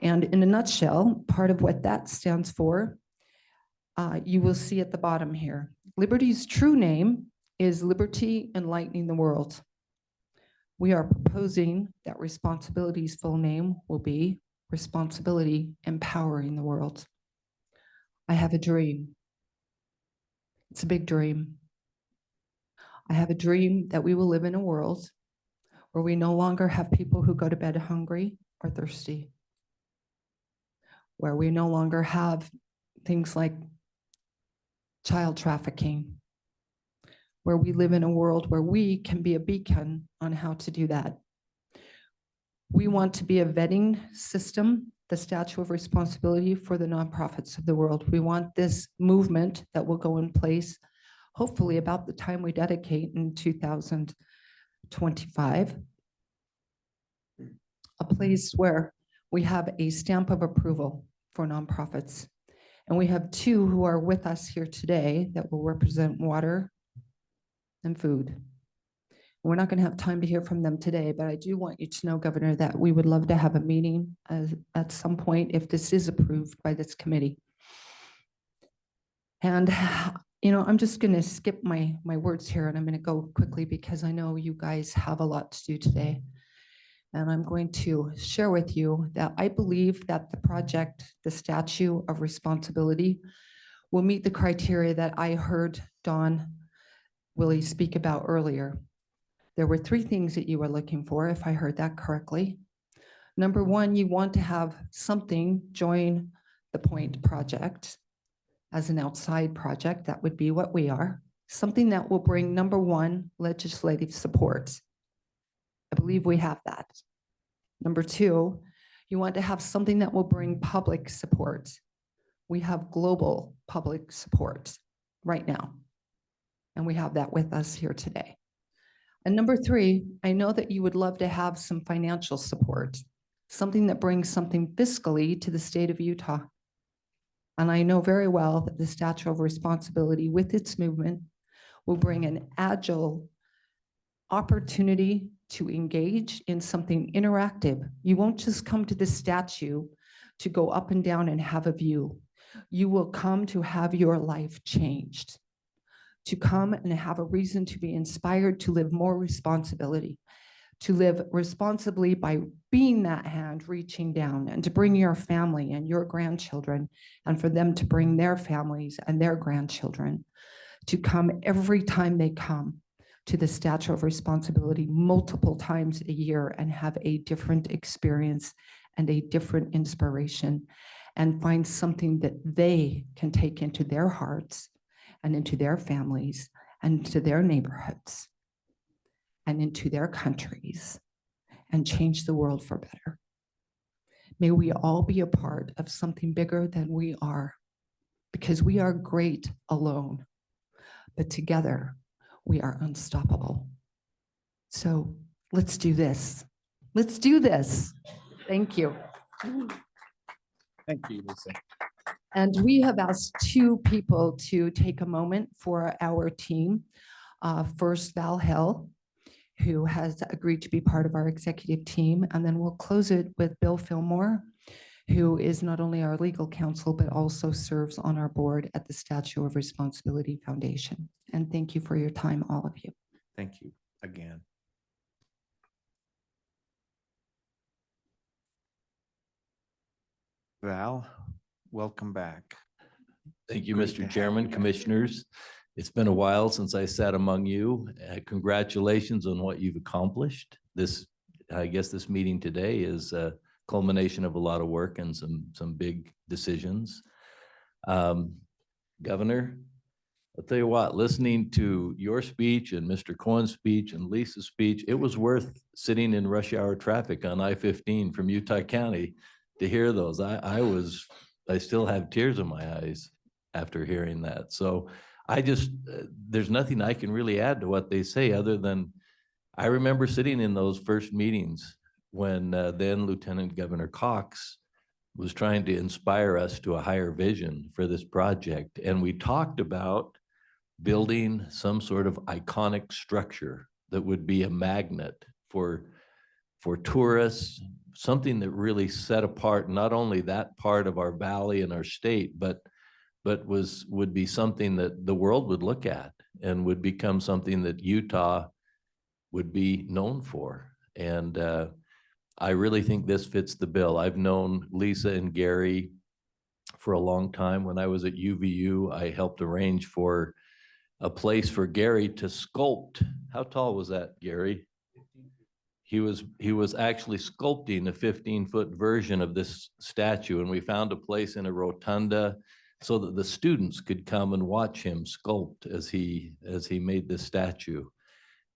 And in a nutshell, part of what that stands for, you will see at the bottom here. Liberty's true name is Liberty Enlightening the World. We are proposing that Responsibility's full name will be Responsibility Empowering the World. I have a dream. It's a big dream. I have a dream that we will live in a world where we no longer have people who go to bed hungry or thirsty, where we no longer have things like child trafficking, where we live in a world where we can be a beacon on how to do that. We want to be a vetting system, the Statue of Responsibility for the nonprofits of the world. We want this movement that will go in place, hopefully about the time we dedicate in 2025, a place where we have a stamp of approval for nonprofits. And we have 2 who are with us here today that will represent water and food. We're not going to have time to hear from them today, but I do want you to know, Governor, that we would love to have a meeting at some point if this is approved by this committee. And, you know, I'm just going to skip my words here, and I'm going to go quickly because I know you guys have a lot to do today. And I'm going to share with you that I believe that the project, the Statue of Responsibility, will meet the criteria that I heard Don Willie speak about earlier. There were 3 things that you were looking for, if I heard that correctly. Number 1, you want to have something join the Point project as an outside project. That would be what we are. Something that will bring, number 1, legislative support. I believe we have that. Number 2, you want to have something that will bring public support. We have global public support right now, and we have that with us here today. And number 3, I know that you would love to have some financial support, something that brings something fiscally to the state of Utah. And I know very well that the Statue of Responsibility with its movement will bring an agile opportunity to engage in something interactive. You won't just come to the statue to go up and down and have a view. You will come to have your life changed, to come and have a reason to be inspired to live more responsibility, to live responsibly by being that hand reaching down, and to bring your family and your grandchildren, and for them to bring their families and their grandchildren, to come every time they come to the Statue of Responsibility multiple times a year and have a different experience and a different inspiration, and find something that they can take into their hearts and into their families and into their neighborhoods and into their countries and change the world for better. May we all be a part of something bigger than we are, because we are great alone, but together we are unstoppable. So let's do this. Let's do this. Thank you. Thank you, Lisa. And we have asked two people to take a moment for our team. First, Val Hill, who has agreed to be part of our executive team. And then we'll close it with Bill Fillmore, who is not only our legal counsel, but also serves on our board at the Statue of Responsibility Foundation. And thank you for your time, all of you. Thank you again. Val, welcome back. Thank you, Great to Mr. have Chairman, you. Commissioners. It's been a while since I sat among you. Congratulations on what you've accomplished. I guess this meeting today is a culmination of a lot of work and some big decisions. Governor, I'll tell you what, listening to your speech and Mr. Cohen's speech and Lisa's speech, it was worth sitting in rush hour traffic on I-15 from Utah County to hear those. I still have tears in my eyes after hearing that. So there's nothing I can really add to what they say, other than I remember sitting in those first meetings when then Lieutenant Governor Cox was trying to inspire us to a higher vision for this project. And we talked about building some sort of iconic structure that would be a magnet for tourists, something that really set apart not only that part of our valley and our state, but would be something that the world would look at and would become something that Utah would be known for. And I really think this fits the bill. I've known Lisa and Gary for a long time. When I was at UVU, I helped arrange for a place for Gary to sculpt. How tall was that, Gary? He was actually sculpting a 15-foot version of this statue, and we found a place in a rotunda so that the students could come and watch him sculpt as he made this statue.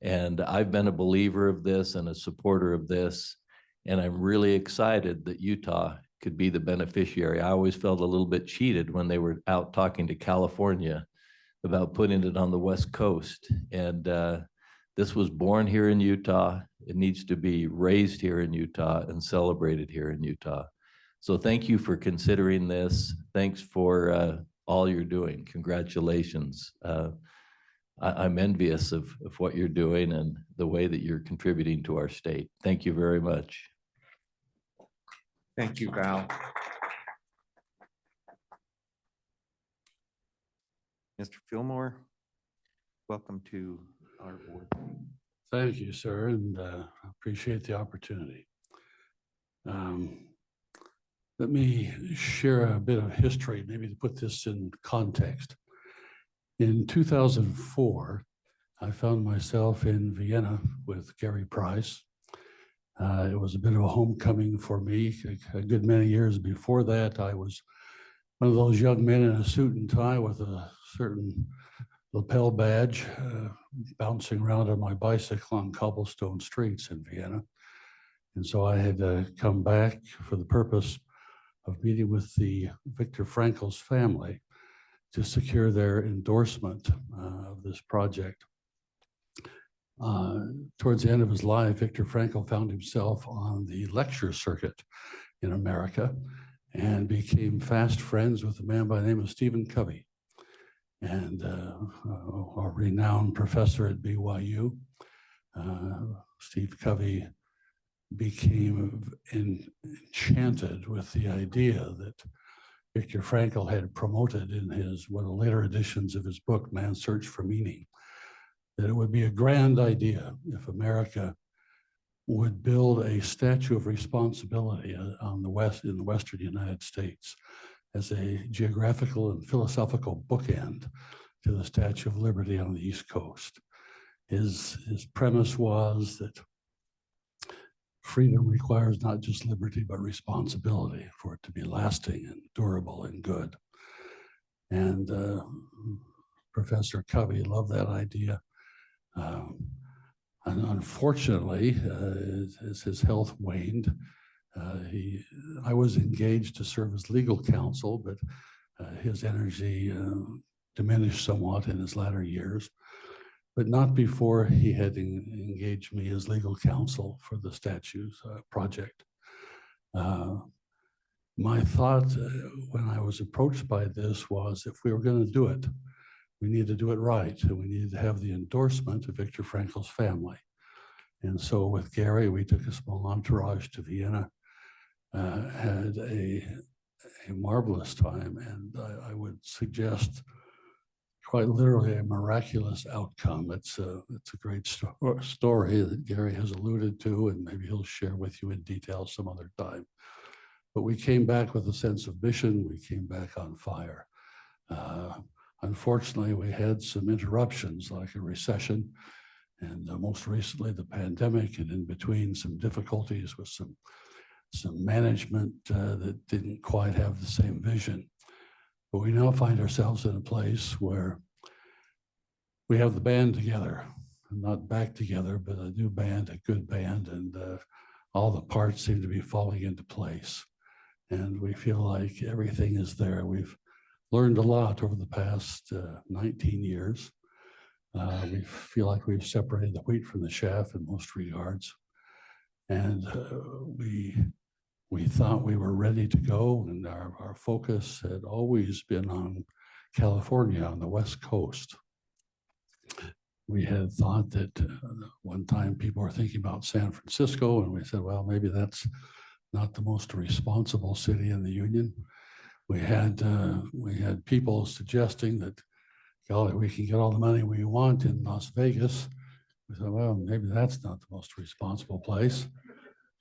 And I've been a believer of this and a supporter of this, and I'm really excited that Utah could be the beneficiary. I always felt a little bit cheated when they were out talking to California about putting it on the West Coast. And this was born here in Utah. It needs to be raised here in Utah and celebrated here in Utah. So thank you for considering this. Thanks for all you're doing. Congratulations. I'm envious of what you're doing and the way that you're contributing to our state. Thank you very much. Thank you, Val. Mr. Fillmore, welcome to our board. Thank you, sir, and appreciate the opportunity. Let me share a bit of history, maybe to put this in context. In 2004, I found myself in Vienna with Gary Price. It was a bit of a homecoming for me. A good many years before that, I was one of those young men in a suit and tie with a certain lapel badge, bouncing around on my bicycle on cobblestone streets in Vienna. And so I had come back for the purpose of meeting with the Viktor Frankl's family to secure their endorsement of this project. Towards the end of his life, Viktor Frankl found himself on the lecture circuit in America and became fast friends with a man by the name of Stephen Covey, and a renowned professor at BYU. Steve Covey became enchanted with the idea that Viktor Frankl had promoted in one of the later editions of his book, Man's Search for Meaning, that it would be a grand idea if America would build a statue of responsibility in the Western United States as a geographical and philosophical bookend to the Statue of Liberty on the East Coast. His premise was that freedom requires not just liberty, but responsibility for it to be lasting and durable and good. And Professor Covey loved that idea. And unfortunately, as his health waned, I was engaged to serve as legal counsel, but his energy diminished somewhat in his latter years, but not before he had engaged me as legal counsel for the statues project. My thought when I was approached by this was, if we were going to do it, we need to do it right, and we needed to have the endorsement of Viktor Frankl's family. And so with Gary, we took a small entourage to Vienna, had a marvelous time, and I would suggest quite literally a miraculous outcome. It's a great story that Gary has alluded to, and maybe he'll share with you in detail some other time. But we came back with a sense of mission. We came back on fire. Unfortunately, we had some interruptions like a recession, and most recently the pandemic, and in between some difficulties with some management that didn't quite have the same vision. But we now find ourselves in a place where we have the band together, not back together, but a new band, a good band, and all the parts seem to be falling into place. And we feel like everything is there. We've learned a lot over the past 19 years. We feel like we've separated the wheat from the chaff in most regards. And we thought we were ready to go, and our focus had always been on California, on the West Coast. We had thought that one time people were thinking about San Francisco, and we said, well, maybe that's not the most responsible city in the Union. We had people suggesting that, golly, we can get all the money we want in Las Vegas. We said, well, maybe that's not the most responsible place.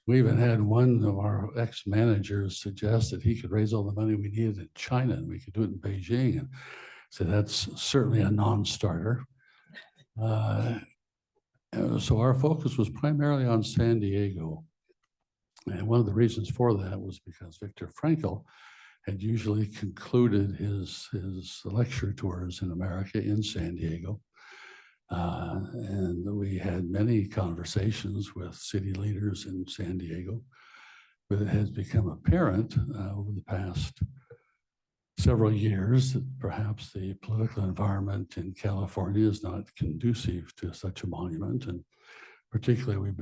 We even had one of our ex-managers suggest that he could raise all the money we needed in China, and we could do it in Beijing. And so that's certainly a non-starter. So our focus was primarily on San Diego. And one of the reasons for that was because Viktor Frankl had usually concluded his lecture tours in America in San Diego. And we had many conversations with city leaders in San Diego, but it has become apparent over the past several years that perhaps the political environment in California is not conducive to such a monument. And particularly we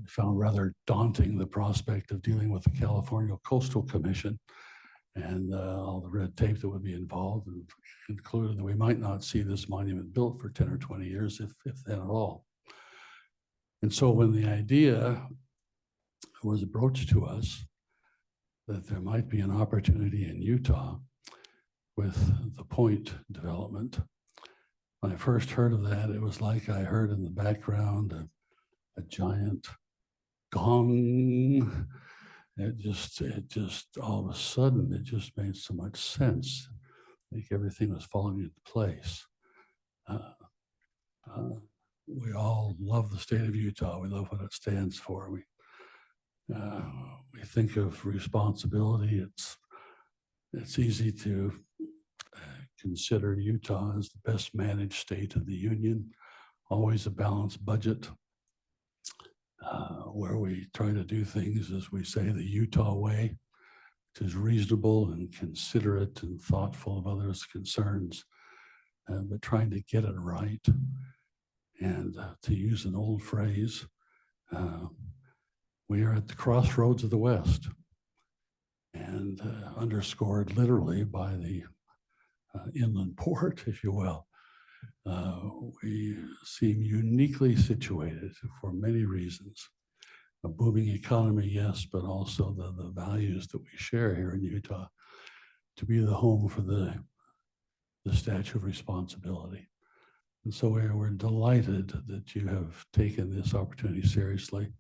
found rather daunting the prospect of dealing with the California Coastal Commission and all the red tape that would be involved, and concluded that we might not see this monument built for 10 or 20 years, if then at all. And so when the idea was broached to us that there might be an opportunity in Utah with the Point development, when I first heard of that, it was like I heard in the background a giant gong. It just all of a sudden, it just made so much sense. Like everything was falling into place. We all love the state of Utah. We love what it stands for. We think of responsibility. It's easy to consider Utah as the best managed state of the union, always a balanced budget, where we try to do things, as we say, the Utah way, which is reasonable and considerate and thoughtful of others' concerns, but trying to get it right. And to use an old phrase, we are at the crossroads of the West, and underscored literally by the inland port, if you will. We seem uniquely situated for many reasons. A booming economy, yes, but also the values that we share here in Utah to be the home for the Statue of Responsibility. And so we're delighted that you have taken this opportunity seriously.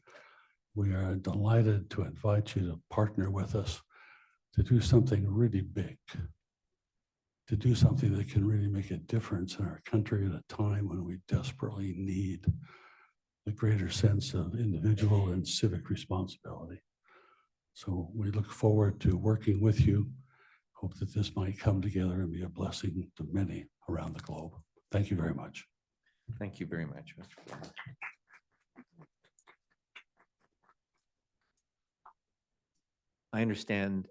We are delighted to invite you to partner with us to do something really big, to do something that can really make a difference in our country at a time when we desperately need a greater sense of individual and civic responsibility. So we look forward to working with you. Hope that this might come together and be a blessing to many around the globe. Thank you very much. Thank you very much, Mr. Flores. I understand,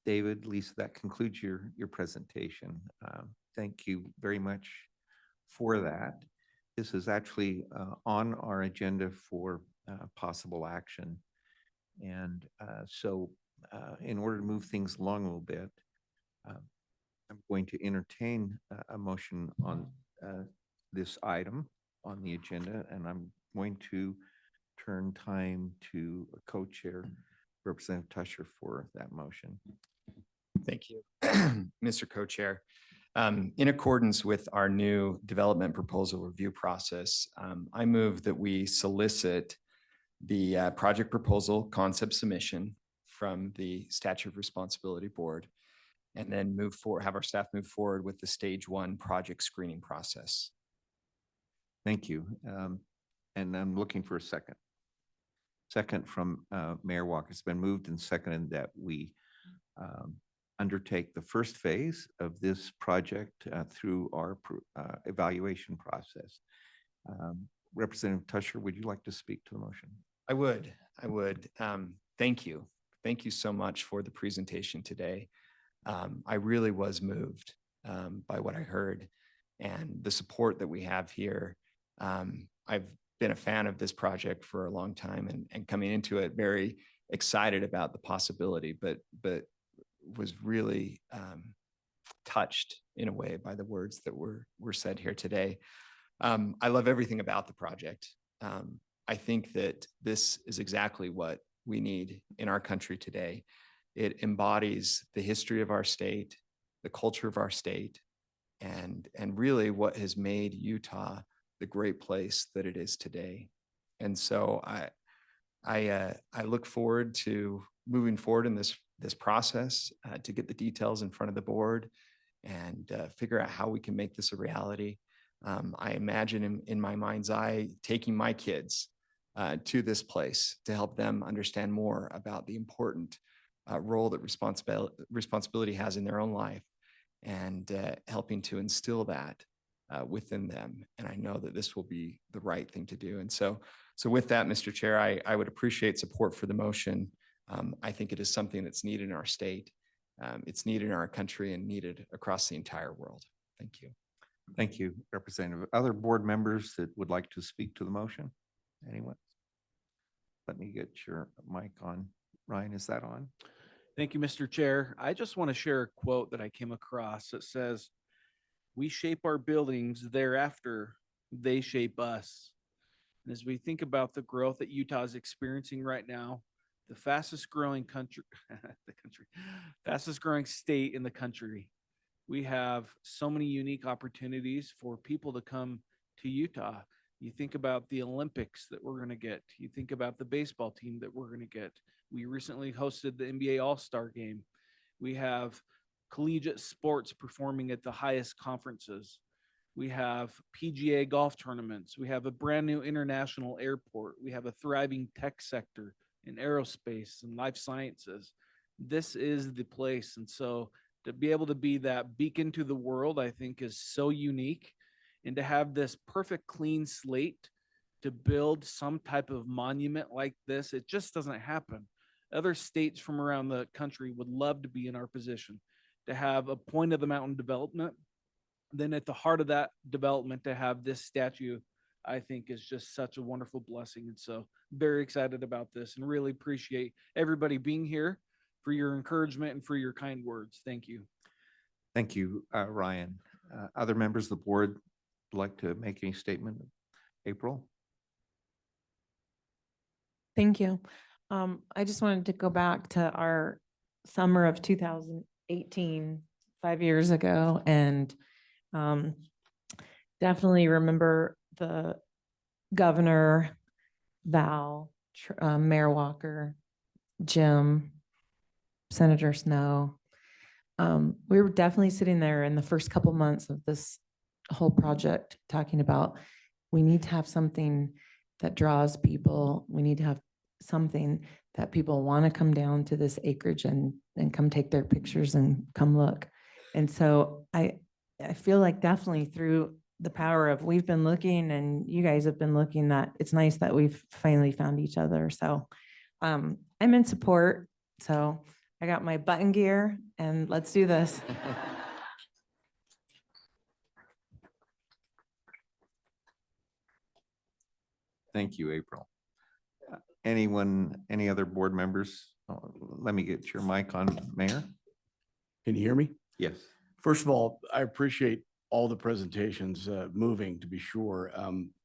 David, Lisa, that concludes your presentation. Thank you very much for that. This is actually on our agenda for possible action. And so in order to move things along a little bit, I'm going to entertain a motion on this item on the agenda, and I'm going to turn time to a co-chair, Representative Tusher, for that motion. Thank you, Mr. Co-Chair. In accordance with our new development proposal review process, I move that we solicit the project proposal concept submission from the Statute of Responsibility Board, and then have our staff move forward with the stage 1 project screening process. Thank you. And I'm looking for a second. Second from Mayor Walker. It's been moved and seconded that we undertake the first phase of this project through our evaluation process. Representative Tusher, would you like to speak to the motion? I would. Thank you. Thank you so much for the presentation today. I really was moved by what I heard and the support that we have here. I've been a fan of this project for a long time and coming into it very excited about the possibility, but was really touched in a way by the words that were said here today. I love everything about the project. I think that this is exactly what we need in our country today. It embodies the history of our state, the culture of our state, and really what has made Utah the great place that it is today. And so I look forward to moving forward in this process to get the details in front of the board and figure out how we can make this a reality. I imagine in my mind's eye taking my kids to this place to help them understand more about the important role that responsibility has in their own life, and helping to instill that within them. And I know that this will be the right thing to do. And so with that, Mr. Chair, I would appreciate support for the motion. I think it is something that's needed in our state. It's needed in our country and needed across the entire world. Thank you. Thank you, Representative. Other board members that would like to speak to the motion? Anyone? Let me get your mic on. Ryan, is that on? Thank you, Mr. Chair. I just want to share a quote that I came across that says, "We shape our buildings, thereafter they shape us." And as we think about the growth that Utah is experiencing right now, the fastest growing fastest growing state in the country, we have so many unique opportunities for people to come to Utah. You think about the Olympics that we're going to get. You think about the baseball team that we're going to get. We recently hosted the NBA All-Star Game. We have collegiate sports performing at the highest conferences. We have PGA golf tournaments. We have a brand new international airport. We have a thriving tech sector in aerospace and life sciences. This is the place. And so to be able to be that beacon to the world, I think is so unique. And to have this perfect clean slate to build some type of monument like this, it just doesn't happen. Other states from around the country would love to be in our position, to have a point of the mountain development. Then at the heart of that development, to have this statue, I think is just such a wonderful blessing. And so very excited about this and really appreciate everybody being here for your encouragement and for your kind words. Thank you. Thank you, Ryan. Other members of the board like to make any statement? April? Thank you. I just wanted to go back to our summer of 2018, 5 years ago, and definitely remember the governor, Val, Mayor Walker, Jim, Senator Snow. We were definitely sitting there in the first couple months of this whole project talking about, we need to have something that draws people. We need to have something that people want to come down to this acreage and come take their pictures and come look. And so I feel like definitely through the power of, we've been looking and you guys have been looking, that it's nice that we've finally found each other. So I'm in support. So I got my button gear and let's do this. Thank you, April. Any other board members? Let me get your mic on, Mayor. Can you hear me? Yes. First of all, I appreciate all the presentations, moving to be sure.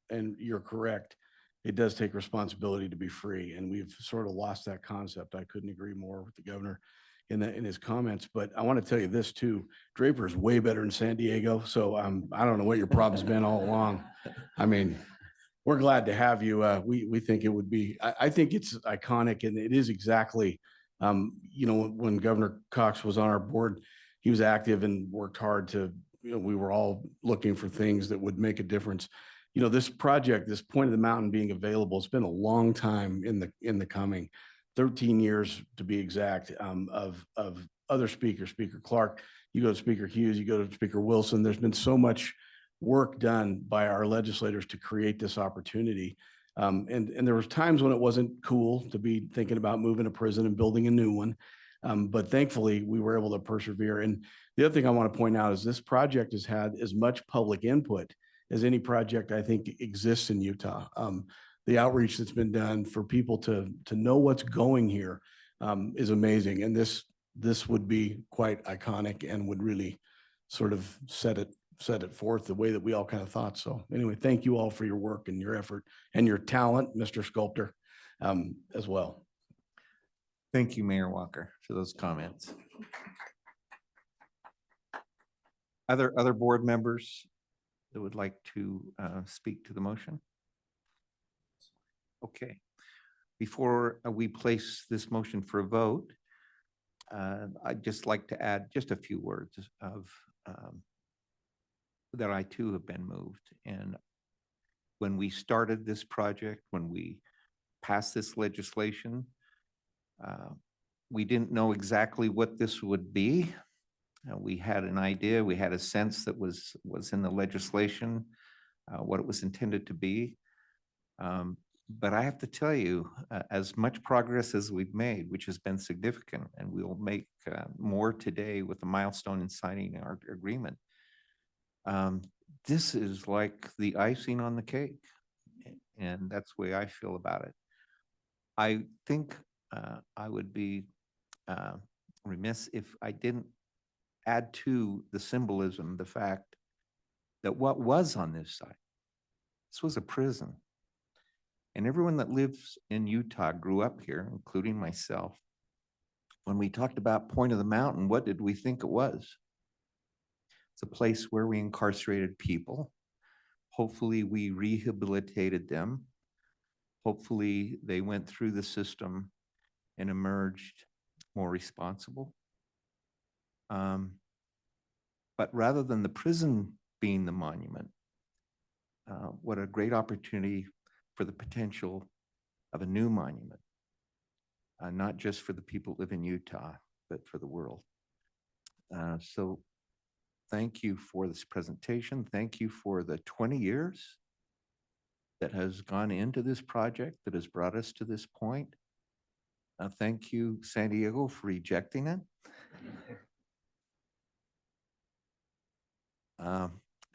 And you're correct. It does take responsibility to be free, and we've sort of lost that concept. I couldn't agree more with the governor in his comments, but I want to tell you this too. Draper is way better than San Diego. So I don't know what your problem's been all along. I mean, we're glad to have you. We think it would be, I think it's iconic, and it is exactly, when Governor Cox was on our board, he was active and worked hard to, we were all looking for things that would make a difference. This project, this Point of the Mountain being available, it's been a long time in the coming, 13 years to be exact, of other speakers, Speaker Clark, you go to Speaker Hughes, you go to Speaker Wilson. There's been so much work done by our legislators to create this opportunity. And there was times when it wasn't cool to be thinking about moving a prison and building a new one. But thankfully we were able to persevere. And the other thing I want to point out is this project has had as much public input as any project I think exists in Utah. The outreach that's been done for people to know what's going here is amazing. And this would be quite iconic and would really sort of set it forth the way that we all kind of thought. So anyway, thank you all for your work and your effort and your talent, Mr. Sculptor, as well. Thank you, Mayor Walker, for those comments. Other board members that would like to speak to the motion? Okay. Before we place this motion for a vote, I'd just like to add just a few words of that I too have been moved. And when we started this project, when we passed this legislation, we didn't know exactly what this would be. We had an idea, we had a sense that was in the legislation, what it was intended to be. But I have to tell you, as much progress as we've made, which has been significant, and we'll make more today with the milestone in signing our agreement, this is like the icing on the cake. And that's the way I feel about it. I think I would be remiss if I didn't add to the symbolism the fact that what was on this site, this was a prison. And everyone that lives in Utah grew up here, including myself. When we talked about Point of the Mountain, what did we think it was? It's a place where we incarcerated people. Hopefully we rehabilitated them. Hopefully they went through the system and emerged more responsible. But rather than the prison being the monument, what a great opportunity for the potential of a new monument, not just for the people who live in Utah, but for the world. So thank you for this presentation. Thank you for the 20 years that has gone into this project that has brought us to this point. Thank you, San Diego, for rejecting it.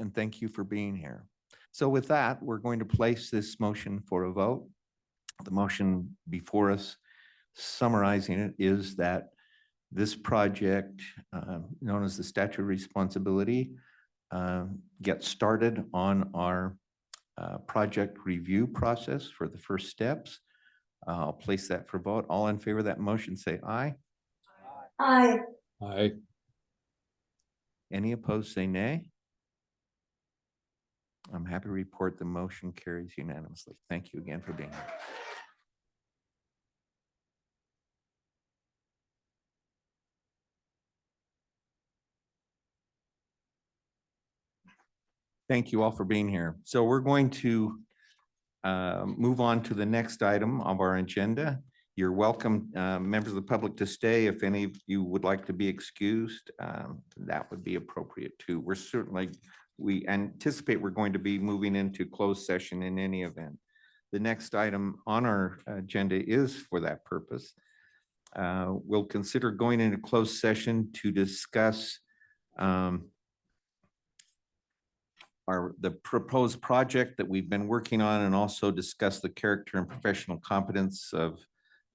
And thank you for being here. So with that, we're going to place this motion for a vote. The motion before us, summarizing it, is that this project, known as the Statute of Responsibility, get started on our project review process for the first steps. I'll place that for vote. All in favor of that motion, say aye. Aye. Aye. Any opposed, say nay. I'm happy to report the motion carries unanimously. Thank you again for being here. Thank you all for being here. So we're going to move on to the next item of our agenda. You're welcome, members of the public, to stay. If any of you would like to be excused, that would be appropriate too. We anticipate we're going to be moving into closed session in any event. The next item on our agenda is for that purpose. We'll consider going into closed session to discuss the proposed project that we've been working on, and also discuss the character and professional competence of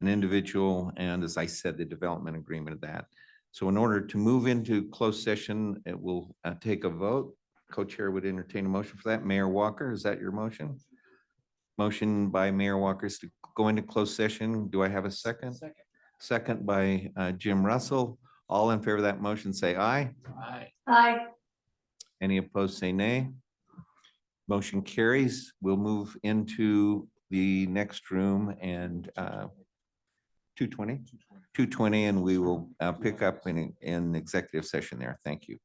an individual, and as I said, the development agreement of that. So in order to move into closed session, it will take a vote. Co-chair would entertain a motion for that. Mayor Walker, is that your motion? Motion by Mayor Walker is to go into closed session. Do I have a second? Second. Second by Jim Russell. All in favor of that motion, say aye. Aye. Aye. Any opposed, say nay. Motion carries. We'll move into the next room and 220, and we will pick up in executive session there. Thank you.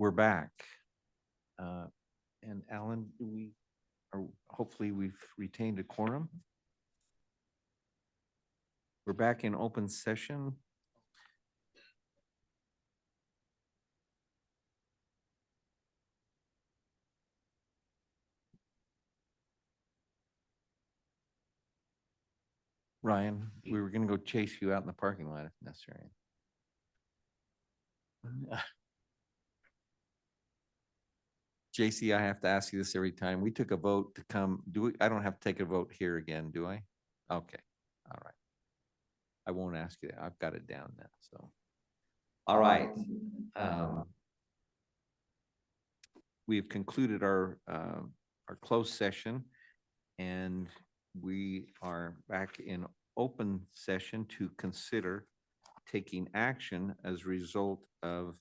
We're back. And Alan, hopefully we've retained a quorum. We're back in open session. Ryan, we were gonna go chase you out in the parking lot if necessary. JC, I have to ask you this every time. We took a vote to come, I don't have to take a vote here again, do I? Okay, all right. I won't ask you that. I've got it down now, so. All right. We've concluded our closed session, and we are back in open session to consider taking action as a result of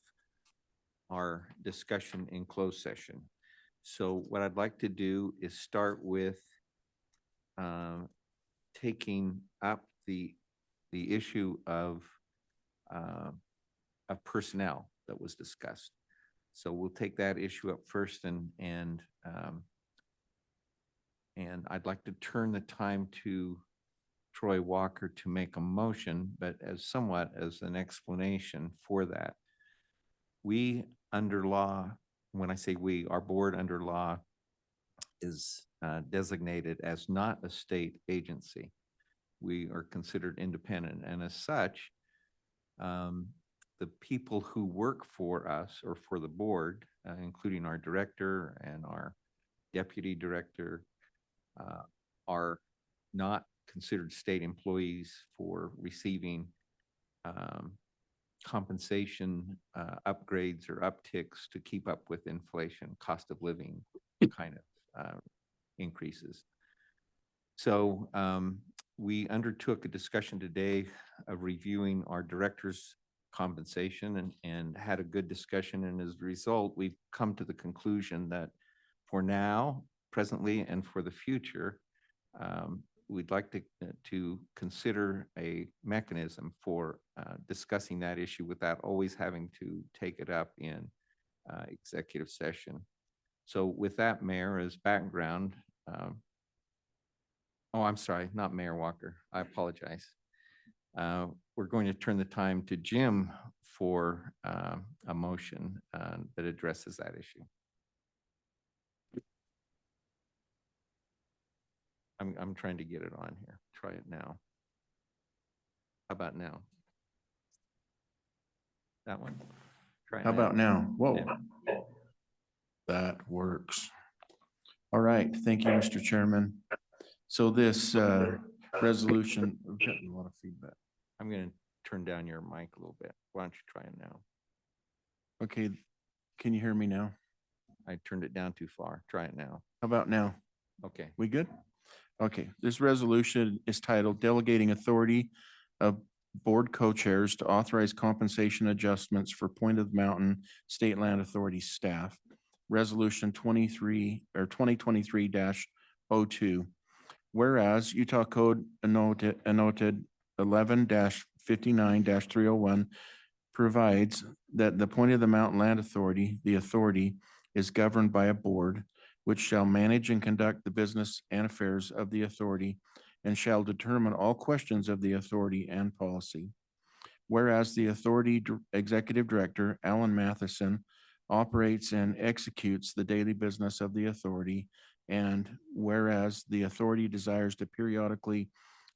our discussion in closed session. So what I'd like to do is start with taking up the issue of personnel that was discussed. So we'll take that issue up first, and I'd like to turn the time to Troy Walker to make a motion, but somewhat as an explanation for that. We under law, when I say we, our board under law is designated as not a state agency. We are considered independent, and as such, the people who work for us or for the board, including our director and our deputy director, are not considered state employees for receiving compensation upgrades or upticks to keep up with inflation, cost of living kind of increases. So we undertook a discussion today of reviewing our director's compensation and had a good discussion. And as a result, we've come to the conclusion that for now, presently, and for the future, we'd like to consider a mechanism for discussing that issue without always having to take it up in executive session. So with that, Mayor, as background, oh, I'm sorry, not Mayor Walker. I apologize. We're going to turn the time to Jim for a motion that addresses that issue. I'm trying to get it on here. Try it now. How about now? That one? Try it How about now? Whoa. Yeah. That works. All right, thank you, Mr. Chairman. So this resolution, we've gotten a lot of feedback. I'm going to turn down your mic a little bit. Why don't you try it now? Okay, can you hear me now? I turned it down too far. Try it now. How about now? Okay. We good? Okay, this resolution is titled Delegating Authority of Board Co-Chairs to Authorize Compensation Adjustments for Point of the Mountain State Land Authority staff. Resolution 2023-02. Whereas Utah Code annotated 11-59-301 provides that the Point of the Mountain Land Authority, the authority, is governed by a board which shall manage and conduct the business and affairs of the authority and shall determine all questions of the authority and policy. Whereas the authority executive director, Alan Matheson, operates and executes the daily business of the authority, and whereas the authority desires to periodically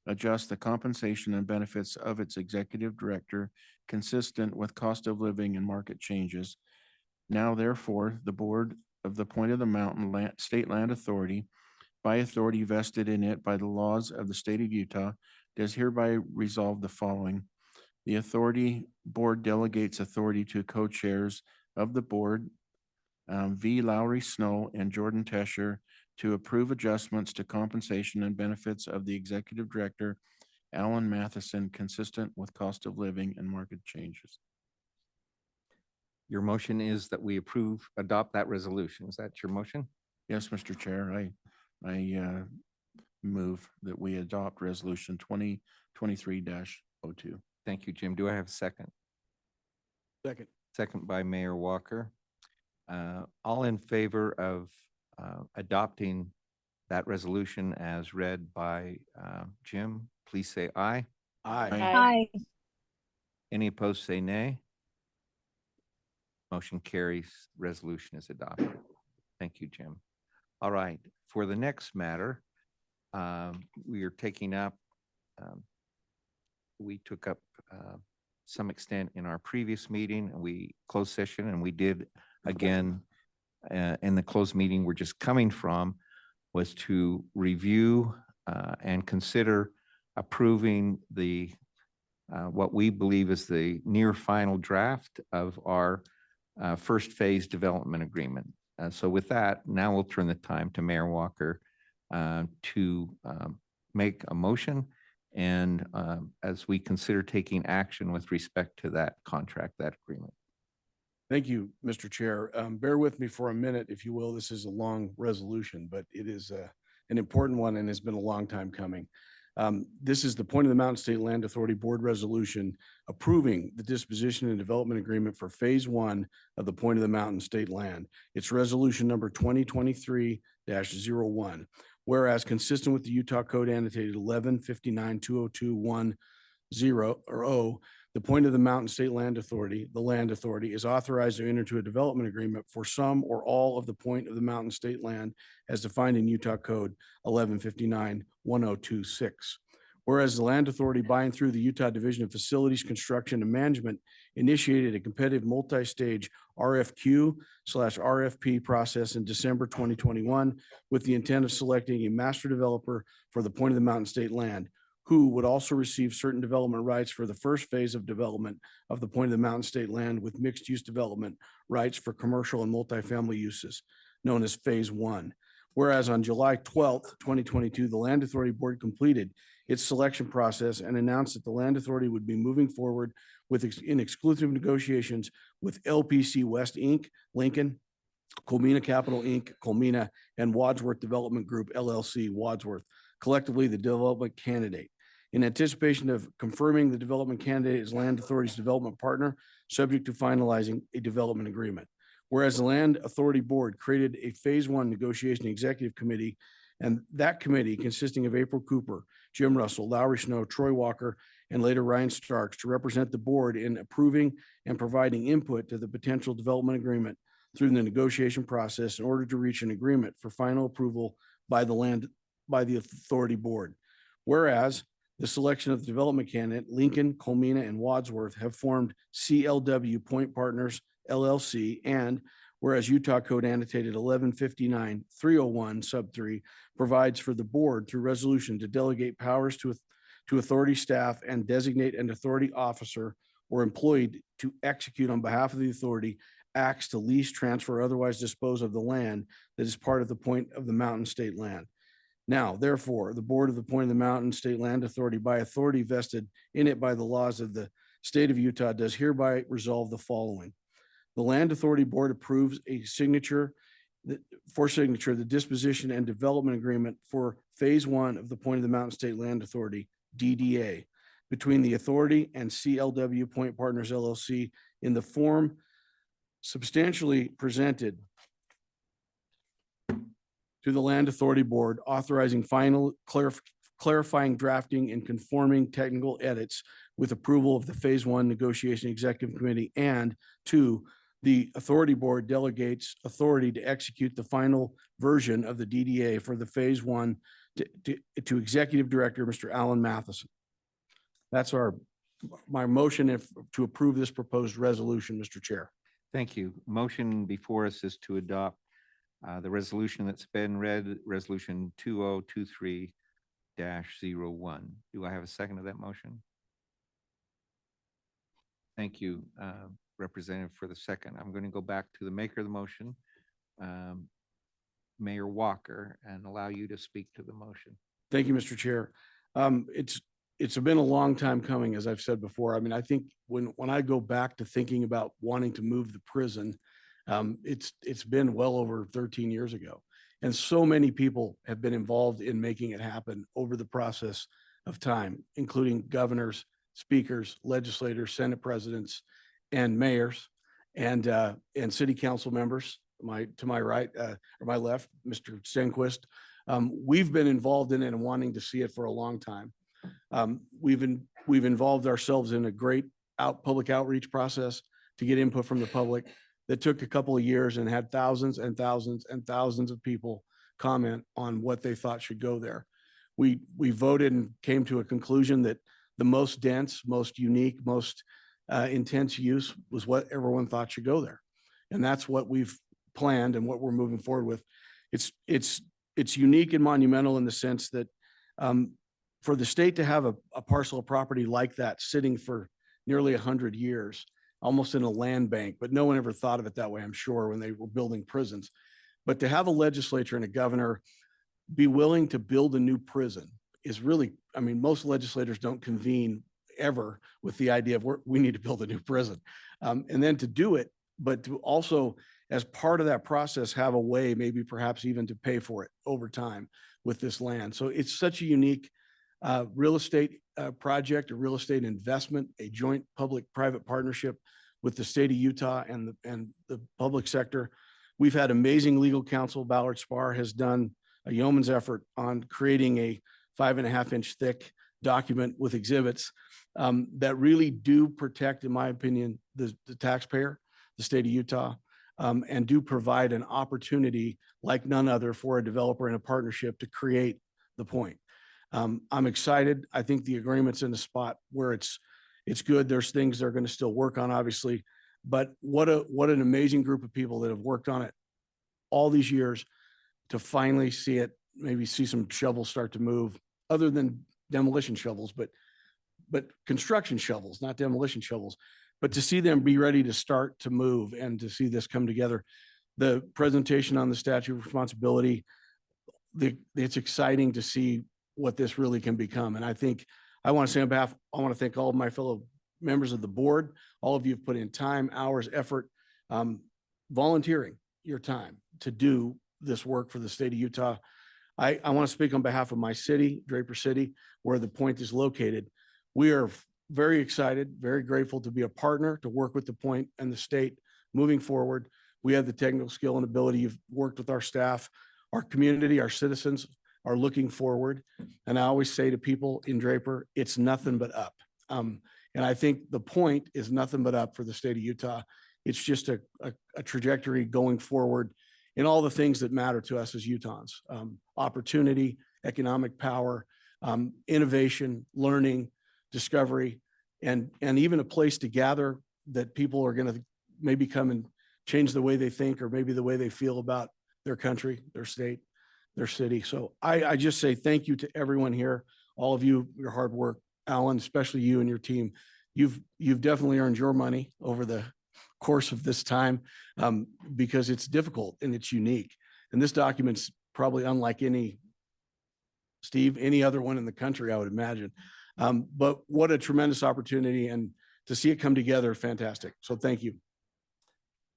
adjust the compensation and benefits of its executive director consistent with cost of living and market changes. Now therefore, the board of the Point of the Mountain State Land Authority, by authority vested in it by the laws of the state of Utah, does hereby resolve the following. The authority board delegates authority to co-chairs of the board, V. Lowry Snow and Jordan Tesher, to approve adjustments to compensation and benefits of the executive director, Alan Matheson, consistent with cost of living and market changes. Your motion is that we adopt that resolution. Is that your motion? Yes, Mr. Chair, I move that we adopt resolution 2023-02. Thank you, Jim. Do I have a second? Second. Second by Mayor Walker. All in favor of adopting that resolution as read by Jim, please say aye. Aye. Aye. Any opposed, say nay. Motion carries. Resolution is adopted. Thank you, Jim. All right, for the next matter, we are taking up, we took up some extent in our previous meeting, and we closed session, and we did again in the closed meeting we're just coming from, was to review and consider approving the what we believe is the near final draft of our first phase development agreement. So with that, now we'll turn the time to Mayor Walker to make a motion, and as we consider taking action with respect to that contract, that agreement. Thank you, Mr. Chair. Bear with me for a minute, if you will. This is a long resolution, but it is an important one and has been a long time coming. This is the Point of the Mountain State Land Authority Board Resolution approving the disposition and development agreement for Phase 1 of the Point of the Mountain State Land. It's resolution number 2023-01. Whereas consistent with the Utah Code annotated 1159-202-10 or O, the Point of the Mountain State Land Authority, the Land Authority, is authorized to enter into a development agreement for some or all of the Point of the Mountain State Land as defined in Utah Code 1159-1026. Whereas the Land Authority by and through the Utah Division of Facilities, Construction and Management initiated a competitive multi-stage RFQ/RFP process in December 2021 with the intent of selecting a master developer for the Point of the Mountain State Land, who would also receive certain development rights for the first phase of development of the Point of the Mountain State Land with mixed-use development rights for commercial and multifamily uses, known as Phase 1. Whereas on July 12th, 2022, the Land Authority Board completed its selection process and announced that the Land Authority would be moving forward in exclusive negotiations with LPC West, Inc., Lincoln, Colmena Capital, Inc., Colmena, and Wadsworth Development Group, LLC, Wadsworth, collectively the development candidate. In anticipation of confirming the development candidate as Land Authority's development partner, subject to finalizing a development agreement. Whereas the Land Authority Board created a Phase 1 negotiation executive committee, and that committee consisting of April Cooper, Jim Russell, Lowry Snow, Troy Walker, and later Ryan Starks to represent the board in approving and providing input to the potential development agreement through the negotiation process in order to reach an agreement for final approval by the Authority Board. Whereas the selection of the development candidate, Lincoln, Colmena, and Wadsworth have formed CLW Point Partners, LLC, and whereas Utah Code annotated 1159-301 sub 3 provides for the board through resolution to delegate powers to authority staff and designate an authority officer or employee to execute on behalf of the authority acts to lease, transfer, or otherwise dispose of the land that is part of the Point of the Mountain State Land. Now, therefore, the Board of the Point of the Mountain State Land Authority, by authority vested in it by the laws of the state of Utah, does hereby resolve the following. The Land Authority Board approves the disposition and development agreement for Phase 1 of the Point of the Mountain State Land Authority, DDA, between the authority and CLW Point Partners, LLC, in the form substantially presented to the Land Authority Board, authorizing final clarifying drafting and conforming technical edits with approval of the Phase 1 Negotiation Executive Committee, and 2, the Authority Board delegates authority to execute the final version of the DDA for the Phase 1 to Executive Director, Mr. Alan Matheson. That's my motion to approve this proposed resolution, Mr. Chair. Thank you. Motion before us is to adopt the resolution that's been read, resolution 2023-01. Do I have a second to that motion? Thank you, Representative, for the second. I'm going to go back to the maker of the motion, Mayor Walker, and allow you to speak to the motion. Thank you, Mr. Chair. It's been a long time coming, as I've said before. I mean, I think when I go back to thinking about wanting to move the prison, it's been well over 13 years ago. And so many people have been involved in making it happen over the process of time, including governors, speakers, legislators, Senate presidents, and mayors. and city council members, to my right, or my left, Mr. Stenquist. We've been involved in it and wanting to see it for a long time. We've involved ourselves in a great public outreach process to get input from the public that took a couple of years and had thousands and thousands and thousands of people comment on what they thought should go there. We voted and came to a conclusion that the most dense, most unique, most intense use was what everyone thought should go there. And that's what we've planned and what we're moving forward with. It's unique and monumental in the sense that for the state to have a parcel of property like that sitting for nearly 100 years, almost in a land bank, but no one ever thought of it that way, I'm sure, when they were building prisons. But to have a legislature and a governor be willing to build a new prison is really, I mean, most legislators don't convene ever with the idea of we need to build a new prison. And then to do it, but to also, as part of that process, have a way, maybe perhaps even to pay for it over time with this land. So it's such a unique real estate project, a real estate investment, a joint public-private partnership with the state of Utah and the public sector. We've had amazing legal counsel. Ballard Spahr has done a yeoman's effort on creating a 5.5-inch thick document with exhibits that really do protect, in my opinion, the taxpayer, the state of Utah, and do provide an opportunity like none other for a developer in a partnership to create the point. I'm excited. I think the agreement's in a spot where it's good. There's things they're going to still work on, obviously, but what an amazing group of people that have worked on it all these years to finally see it, maybe see some shovels start to move, other than demolition shovels, but construction shovels, not demolition shovels, but to see them be ready to start to move and to see this come together. The presentation on the statute of responsibility, it's exciting to see what this really can become. And I think I want to say on behalf, I want to thank all of my fellow members of the board. All of you have put in time, hours, effort, volunteering your time to do this work for the state of Utah. I want to speak on behalf of my city, Draper City, where the point is located. We are very excited, very grateful to be a partner, to work with the point and the state moving forward. We have the technical skill and ability. You've worked with our staff, our community, our citizens are looking forward. And I always say to people in Draper, it's nothing but up. And I think the point is nothing but up for the state of Utah. It's just a trajectory going forward in all the things that matter to us as Utahns. Opportunity, economic power, innovation, learning, discovery, and even a place to gather that people are going to maybe come and change the way they think or maybe the way they feel about their country, their state, their city. So I just say thank you to everyone here, all of you, your hard work, Alan, especially you and your team. You've definitely earned your money over the course of this time because it's difficult and it's unique. And this document's probably unlike any other one in the country, I would imagine. But what a tremendous opportunity, and to see it come together, fantastic. So thank you.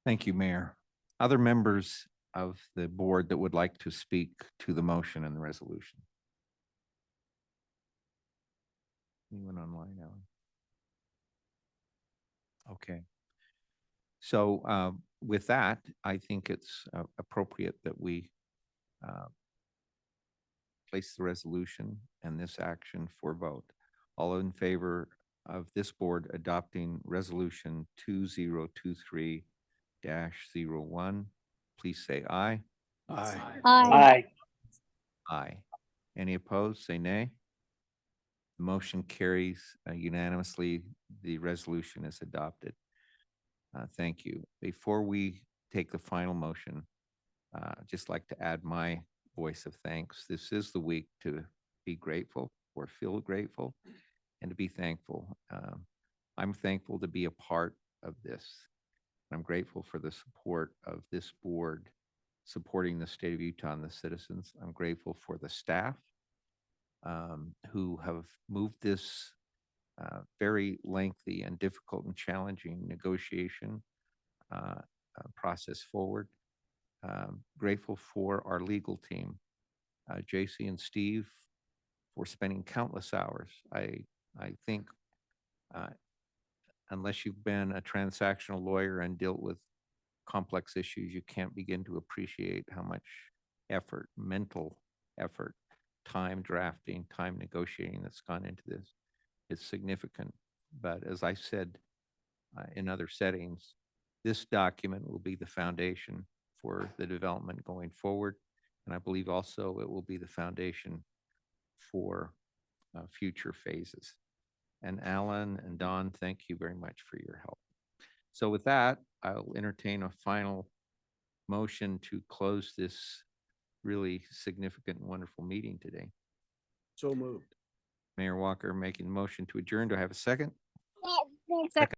Thank you, Mayor. Other members of the board that would like to speak to the motion and the resolution? Anyone online, Alan? Okay. So with that, I think it's appropriate that we place the resolution and this action for vote. All in favor of this board adopting resolution 2023-01, please say aye. Aye. Aye. Aye. Any opposed, say nay. The motion carries unanimously. The resolution is adopted. Thank you. Before we take the final motion, I'd just like to add my voice of thanks. This is the week to be grateful or feel grateful and to be thankful. I'm thankful to be a part of this. I'm grateful for the support of this board supporting the state of Utah and the citizens. I'm grateful for the staff who have moved this very lengthy and difficult and challenging negotiation process forward. Grateful for our legal team, JC and Steve, for spending countless hours. I think unless you've been a transactional lawyer and dealt with complex issues, you can't begin to appreciate how much effort, mental effort, time drafting, time negotiating that's gone into this. It's significant. But as I said in other settings, this document will be the foundation for the development going forward. And I believe also it will be the foundation for future phases. And Alan and Don, thank you very much for your help. So with that, I'll entertain a final motion to close this really significant and wonderful meeting today. So moved. Mayor Walker making the motion to adjourn. Do I have a second? Second.